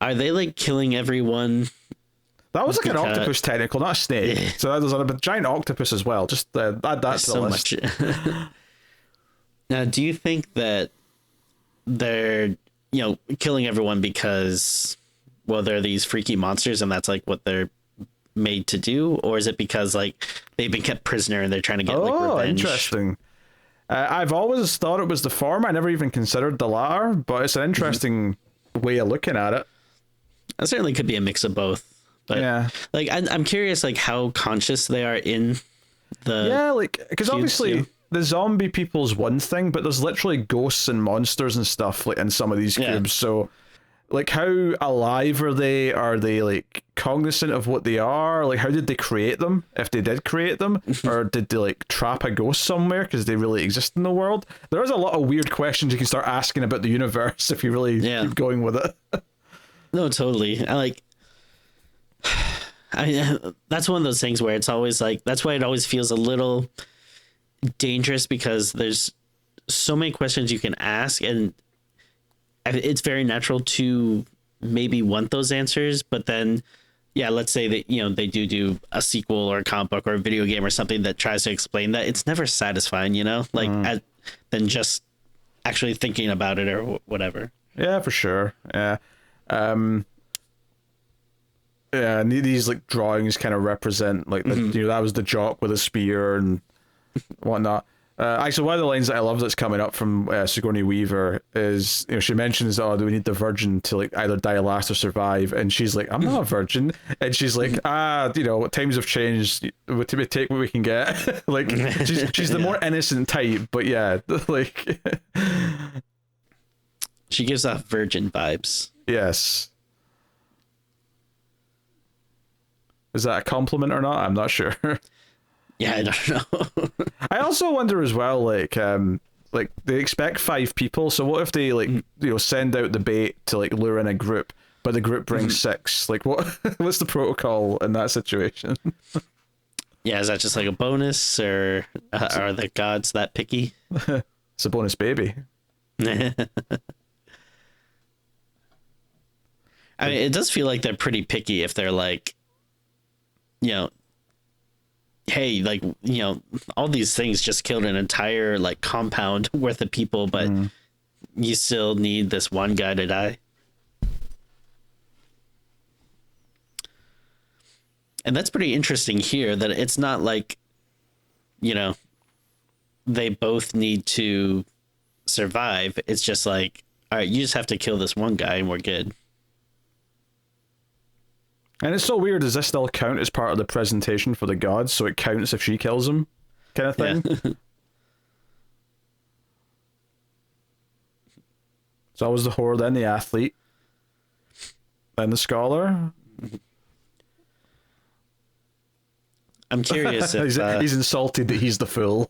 are they like killing everyone? That was like an octopus technical, not a snake. So there's a giant octopus as well. Just add that to the list. Now, do you think that they're killing everyone because, well, they're these freaky monsters and that's like what they're made to do, or is it because like they've been kept prisoner and they're trying to get like revenge? Interesting. I've always thought it was the former. I never even considered the latter, but it's an interesting way of looking at it. It certainly could be a mix of both. But yeah, like I'm curious, like how conscious they are in the because obviously the zombie people's one thing, but there's literally ghosts and monsters and stuff like in some of these cubes. So like, how alive are they? Are they like cognizant of what they are? Like, how did they create them? If they did create them, or did they like trap a ghost somewhere because they really exist in the world? There is a lot of weird questions you can start asking about the universe if you really keep going with it. No, totally. That's one of those things where it's always like, that's why it always feels a little dangerous, because there's so many questions you can ask, and it's very natural to maybe want those answers, but then let's say that they do a sequel or a comic book or a video game or something that tries to explain that. It's never satisfying, than just actually thinking about it or whatever. Yeah, for sure. Yeah. And these like drawings kind of represent like the, that was the jock with a spear and whatnot. Actually, one of the lines that I love that's coming up from Sigourney Weaver is, she mentions, "Oh, do we need the virgin to like either die last or survive?" And she's like, "I'm not a virgin," and she's like, times have changed. We take what we can get. Like she's the more innocent type, but like. She gives off virgin vibes. Yes. Is that a compliment or not? I'm not sure. Yeah, I don't know. I also wonder as well, like they expect 5 people, so what if they send out the bait to like lure in a group, but the group brings 6? Like what's the protocol in that situation? Yeah, is that just like a bonus, or are the gods that picky? It's a bonus baby. I mean, it does feel like they're pretty picky if they're like, hey, like, all these things just killed an entire like compound worth of people, but you still need this one guy to die. And that's pretty interesting here, that it's not like, they both need to survive. It's just like, all right, you just have to kill this one guy and we're good. And it's so weird, does this still count as part of the presentation for the gods, so it counts if she kills him, kind of thing? Yeah. So I was the whore, then the athlete, then the scholar. I'm curious if... he's insulted that he's the fool.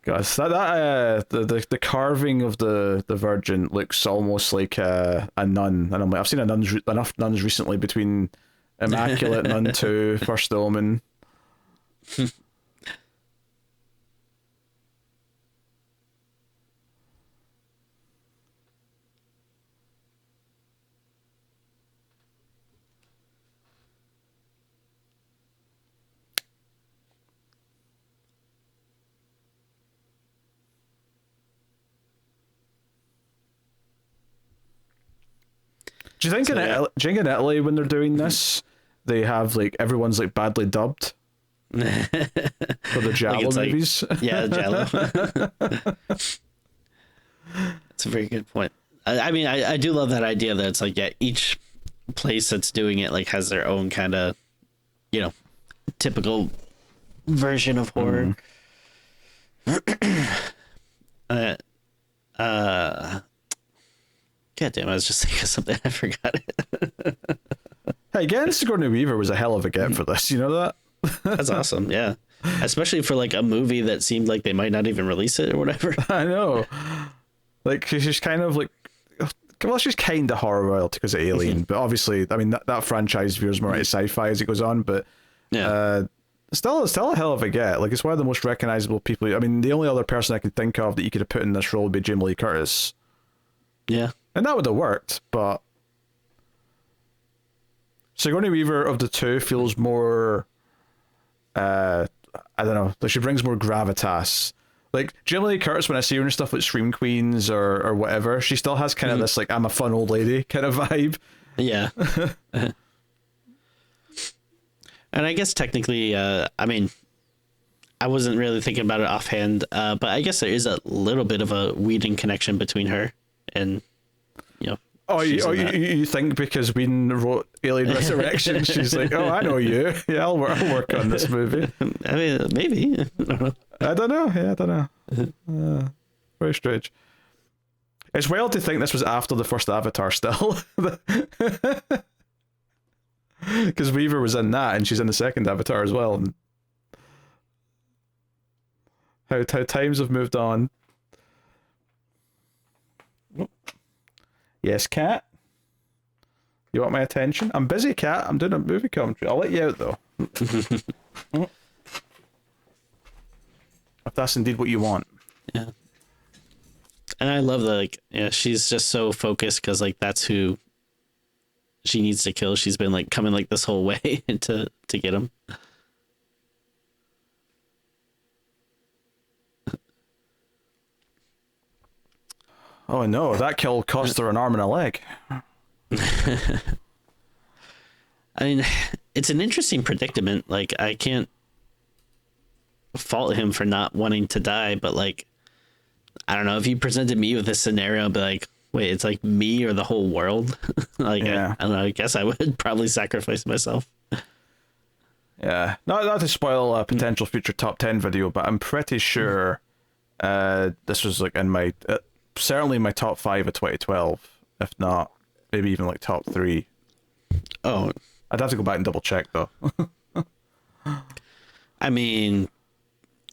Guys, the carving of the Virgin looks almost like a nun, and I'm like, I've seen enough nuns recently, between Immaculate Nun 2, First Omen. Do you think in Italy, when they're doing this, they have like everyone's like badly dubbed for the Giallo movies? Yeah, Giallo. That's a very good point. I mean, I do love that idea that it's like, yeah, each place that's doing it like has their own kind of, typical version of horror. God damn, I was just thinking of something, I forgot it. Hey, getting Sigourney Weaver was a hell of a get for this, you know that? That's awesome, yeah. Especially for like a movie that seemed like they might not even release it or whatever. I know. Like, she's kind of like, well, she's kind of horror royalty because of Alien, but obviously, I mean, that franchise veers more into sci-fi as it goes on, but yeah. Still a hell of a get. Like, it's one of the most recognizable people. I mean, the only other person I can think of that you could have put in this role would be Jamie Lee Curtis. Yeah. And that would have worked, but Sigourney Weaver of the two feels more, I don't know, like she brings more gravitas. Like, Jamie Lee Curtis, when I see her in stuff like Scream Queens or whatever, she still has kind of this, like, I'm a fun old lady kind of vibe. Yeah. And I guess technically, I mean, I wasn't really thinking about it offhand, but I guess there is a little bit of a Whedon connection between her and, you think because Whedon wrote Alien Resurrection, she's like, oh, I know you. Yeah, I'll work on this movie. I mean, maybe. I don't know. Yeah, I don't know. Very strange. It's wild to think this was after the first Avatar still. Because Weaver was in that, and she's in the second Avatar as well. And how times have moved on. Yes, Cat? You want my attention? I'm busy, Cat. I'm doing a movie commentary. I'll let you out, though. If that's indeed what you want. Yeah. And I love that, like, she's just so focused because, like, that's who she needs to kill. She's been, like, coming, like, this whole way to get him. Oh no, that kill cost her an arm and a leg. I mean, it's an interesting predicament. Like, I can't fault him for not wanting to die, but, like, I don't know, if you presented me with this scenario, I'd be like, wait, it's like me or the whole world? Like, yeah. I don't know, I guess I would probably sacrifice myself. Not to spoil a potential future top 10 video, but I'm pretty sure this was like in my certainly my top 5 of 2012, if not maybe even like top 3. Oh, I'd have to go back and double check though. I mean,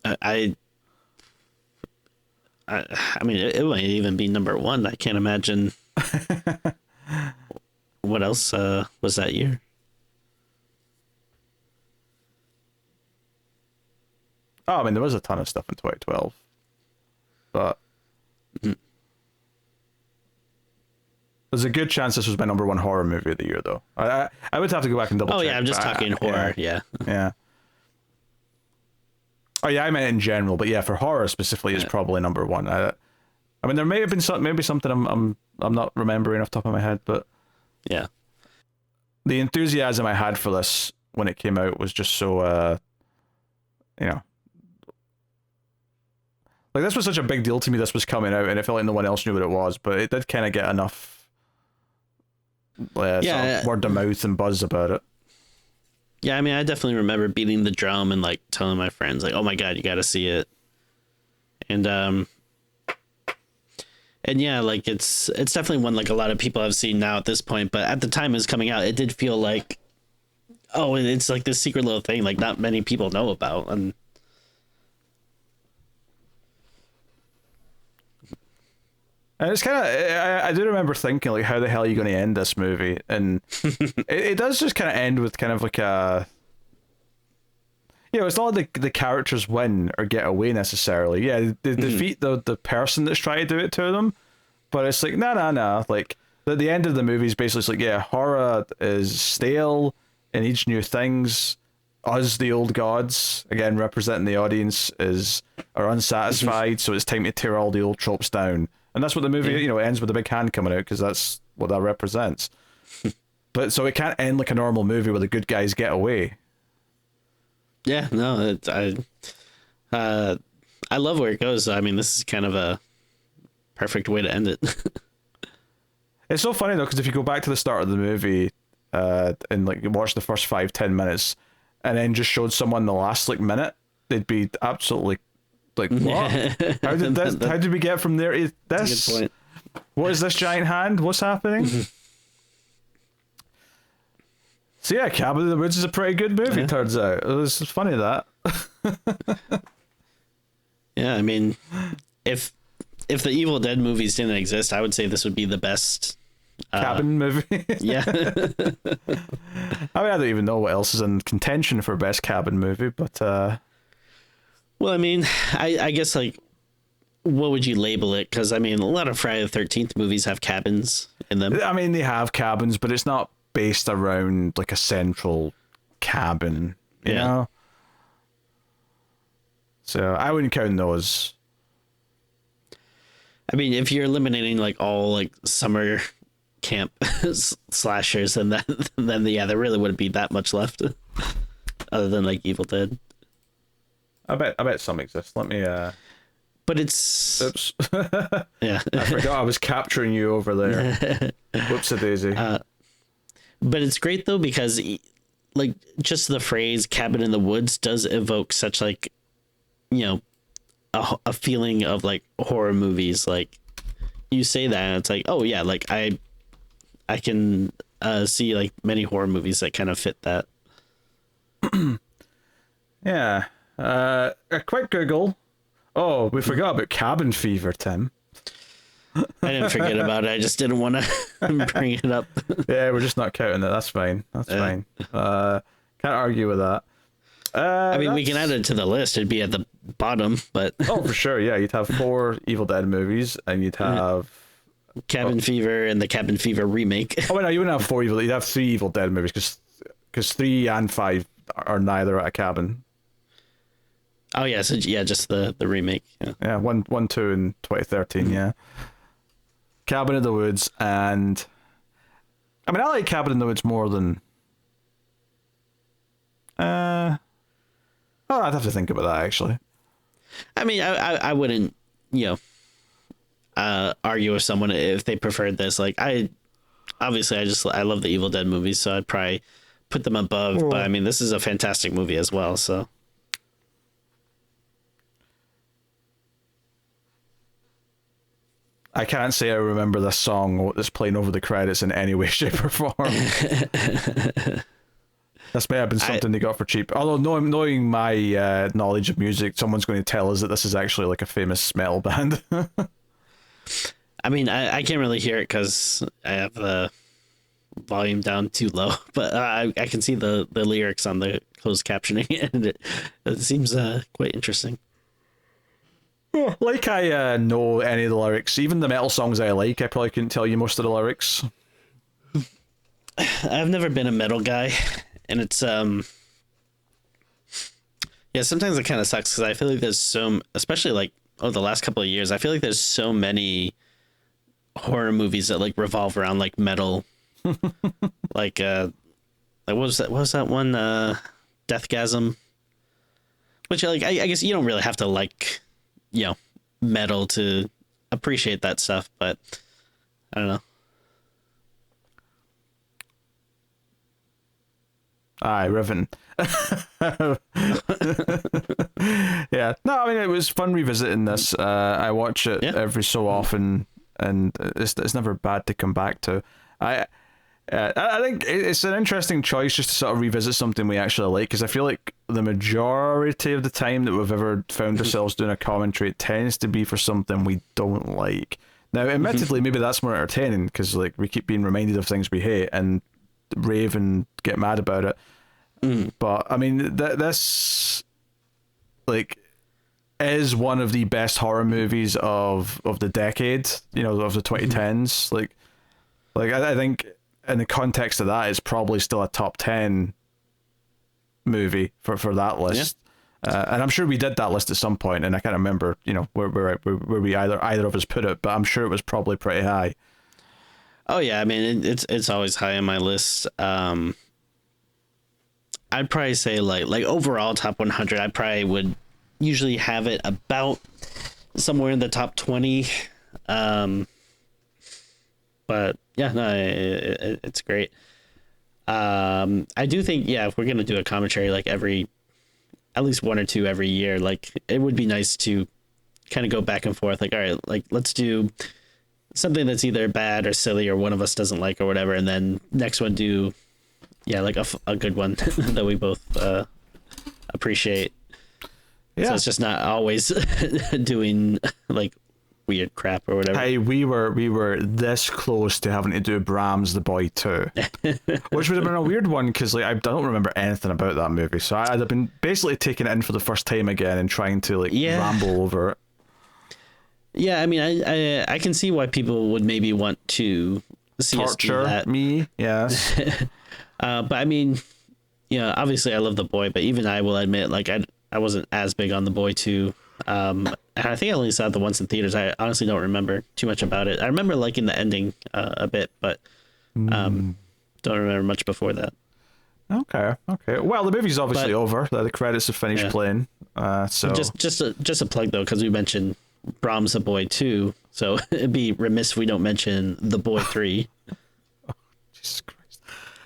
I mean, it might even be number 1. I can't imagine. What else was that year? Oh, I mean, there was a ton of stuff in 2012, but there's a good chance this was my number 1 horror movie of the year, though. I would have to go back and double check. Oh yeah, I'm just talking horror. Yeah. Oh yeah, I meant in general, but yeah, for horror specifically, is probably number 1. I mean, there may have been something I'm not remembering off the top of my head, but yeah, the enthusiasm I had for this when it came out was just so you know. Like, this was such a big deal to me, this was coming out, and it felt like no one else knew what it was, but it did kind of get enough sort of word of mouth and buzz about it. Yeah, I mean, I definitely remember beating the drum and, like, telling my friends, like, oh my god, you gotta see it. And yeah, like, it's definitely one, like, a lot of people have seen now at this point, but at the time it was coming out, it did feel like, oh, it's like this secret little thing, like, not many people know about, and... And it's kind of, I do remember thinking, like, how the hell are you going to end this movie? And it does just kind of end with kind of like a, it's not like the characters win or get away necessarily. Yeah, they defeat the person that's trying to do it to them, but it's like, nah. Like, the end of the movie is basically like, horror is stale, it needs new things. Us, the old gods, again, representing the audience, are unsatisfied, so it's time to tear all the old tropes down. And that's what the movie, ends with a big hand coming out, because that's what that represents. But so it can't end like a normal movie where the good guys get away. Yeah, no, I love where it goes. I mean, this is kind of a perfect way to end it. It's so funny though, because if you go back to the start of the movie and like watch the first 5-10 minutes, and then just showed someone the last like minute, they'd be absolutely like, what? How did we get from there to this? That's a good point. What is this giant hand? What's happening? So yeah, Cabin in the Woods is a pretty good movie, turns out. It was funny that. Yeah, I mean, if the Evil Dead movies didn't exist, I would say this would be the best cabin movie. Yeah. I mean, I don't even know what else is in contention for best cabin movie, but well, I mean, I guess, like, what would you label it? Because, I mean, a lot of Friday the 13th movies have cabins in them. I mean, they have cabins, but it's not based around, like, a central cabin, you know? So, I wouldn't count those. I mean, if you're eliminating, like, all, like, summer camp slashers, then there really wouldn't be that much left. Other than, like, Evil Dead. I bet some exist. Let me but it's oops. Yeah. I forgot I was capturing you over there. Whoopsie daisy. But it's great though, because like just the phrase cabin in the woods does evoke such like, a feeling of like horror movies. Like you say that and it's like, oh yeah, like I can see like many horror movies that kind of fit that. Yeah. A quick Google. Oh, we forgot about Cabin Fever, Tim. I didn't forget about it. I just didn't want to bring it up. Yeah, we're just not counting it. That's fine. That's fine. Can't argue with that. I mean, we can add it to the list. It'd be at the bottom, but oh, for sure. Yeah, you'd have 4 Evil Dead movies, and you'd have Cabin Fever and the Cabin Fever remake. Oh, wait, no, you wouldn't have 4 Evil. You'd have 3 Evil Dead movies because 3 and 5 are neither at a cabin. Oh yeah, so yeah, just the remake. Yeah, 1, 2 in 2013. Yeah, Cabin in the Woods, and I mean, I like Cabin in the Woods more than. Oh, I'd have to think about that actually. I mean, I wouldn't, argue with someone if they preferred this. Like I love the Evil Dead movies, so I'd probably put them above, but I mean, this is a fantastic movie as well. So I can't say I remember this song that's playing over the credits in any way, shape, or form. This may have been something they got for cheap. Although knowing my knowledge of music, someone's going to tell us that this is actually like a famous metal band. I mean, I can't really hear it because I have the volume down too low, but I can see the lyrics on the closed captioning, and it seems quite interesting. Like I know any of the lyrics, even the metal songs I like, I probably couldn't tell you most of the lyrics. I've never been a metal guy, and it's yeah, sometimes it kind of sucks because I feel like there's especially like the last couple of years, I feel like there's so many horror movies that like revolve around like metal. like what was that one Deathgasm, which like I guess you don't really have to like metal to appreciate that stuff, but I don't know. Aye, Riven. Yeah, no, I mean it was fun revisiting this. I watch it every so often, and it's never bad to come back to. I think it's an interesting choice just to sort of revisit something we actually like, because I feel like the majority of the time that we've ever found ourselves doing a commentary, it tends to be for something we don't like. Now, admittedly, maybe that's more entertaining because like we keep being reminded of things we hate and rave and get mad about it. But I mean, this like is one of the best horror movies of the decade. Of the 2010s. Like I think. In the context of that, it's probably still a top 10 movie for that list. Yeah. And I'm sure we did that list at some point, and I can't remember, where we either of us put it, but I'm sure it was probably pretty high. Oh yeah, I mean it's always high on my list. I'd probably say like overall top 100, I probably would usually have it about somewhere in the top 20. But yeah, no, it's great. I do think, if we're gonna do a commentary like at least one or two every year, like it would be nice to kind of go back and forth. Like, all right, like let's do something that's either bad or silly or one of us doesn't like or whatever, and then next one do, like a good one that we both appreciate. Yeah, so it's just not always doing like weird crap or whatever. Hey, we were this close to having to do Bram's The Boy 2, which would have been a weird one because like I don't remember anything about that movie, so I'd have been basically taking it in for the first time again and trying to ramble over it. Yeah, I mean, I can see why people would maybe want to see torture us do that. Me, yes. But I mean, obviously I love The Boy, but even I will admit, like I wasn't as big on The Boy 2. And I think I only saw it the once in theaters. I honestly don't remember too much about it. I remember liking the ending a bit, but don't remember much before that. Okay. Well, the movie's obviously over. The credits have finished playing. So just a plug though, because we mentioned Brahms The Boy 2, so it'd be remiss if we don't mention The Boy 3. Jesus Christ.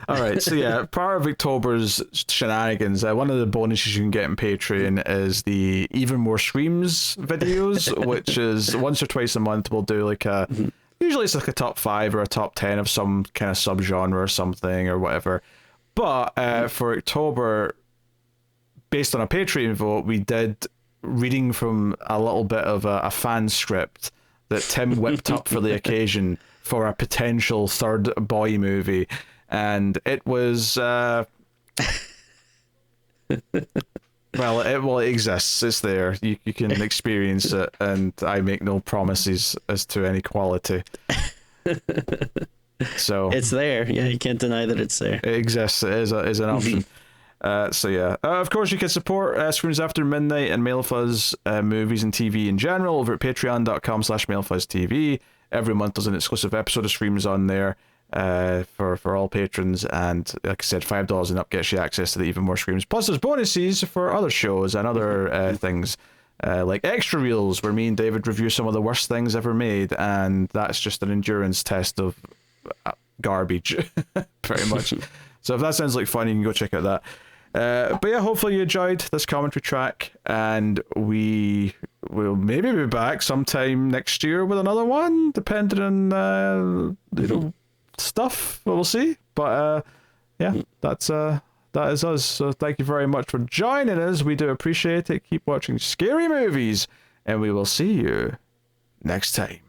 All right, so part of October's shenanigans, one of the bonuses you can get in Patreon is the Even More Screams videos, which is once or twice a month we'll do like usually it's like a top 5 or a top 10 of some kind of subgenre or something or whatever. But for October, based on a Patreon vote, we did reading from a little bit of a fan script that Tim whipped up for the occasion for a potential third Boy movie. And it was, well, it exists. It's there. You can experience it, and I make no promises as to any quality. So it's there. Yeah, you can't deny that it's there. It exists. It is an option. Of course, you can support Screams After Midnight and MailFuzz movies and TV in general over at patreon.com/MailFuzzTV. Every month there's an exclusive episode of Screams on there. For all patrons, and like I said, $5 and up gets you access to the Even More Screams. Plus there's bonuses for other shows and other things like extra reels where me and David review some of the worst things ever made, and that's just an endurance test of garbage pretty much. So if that sounds like fun, you can go check out that. But yeah, hopefully you enjoyed this commentary track, and we will maybe be back sometime next year with another one, depending on stuff. We'll see. But yeah, that is us. So thank you very much for joining us. We do appreciate it. Keep watching scary movies, and we will see you next time.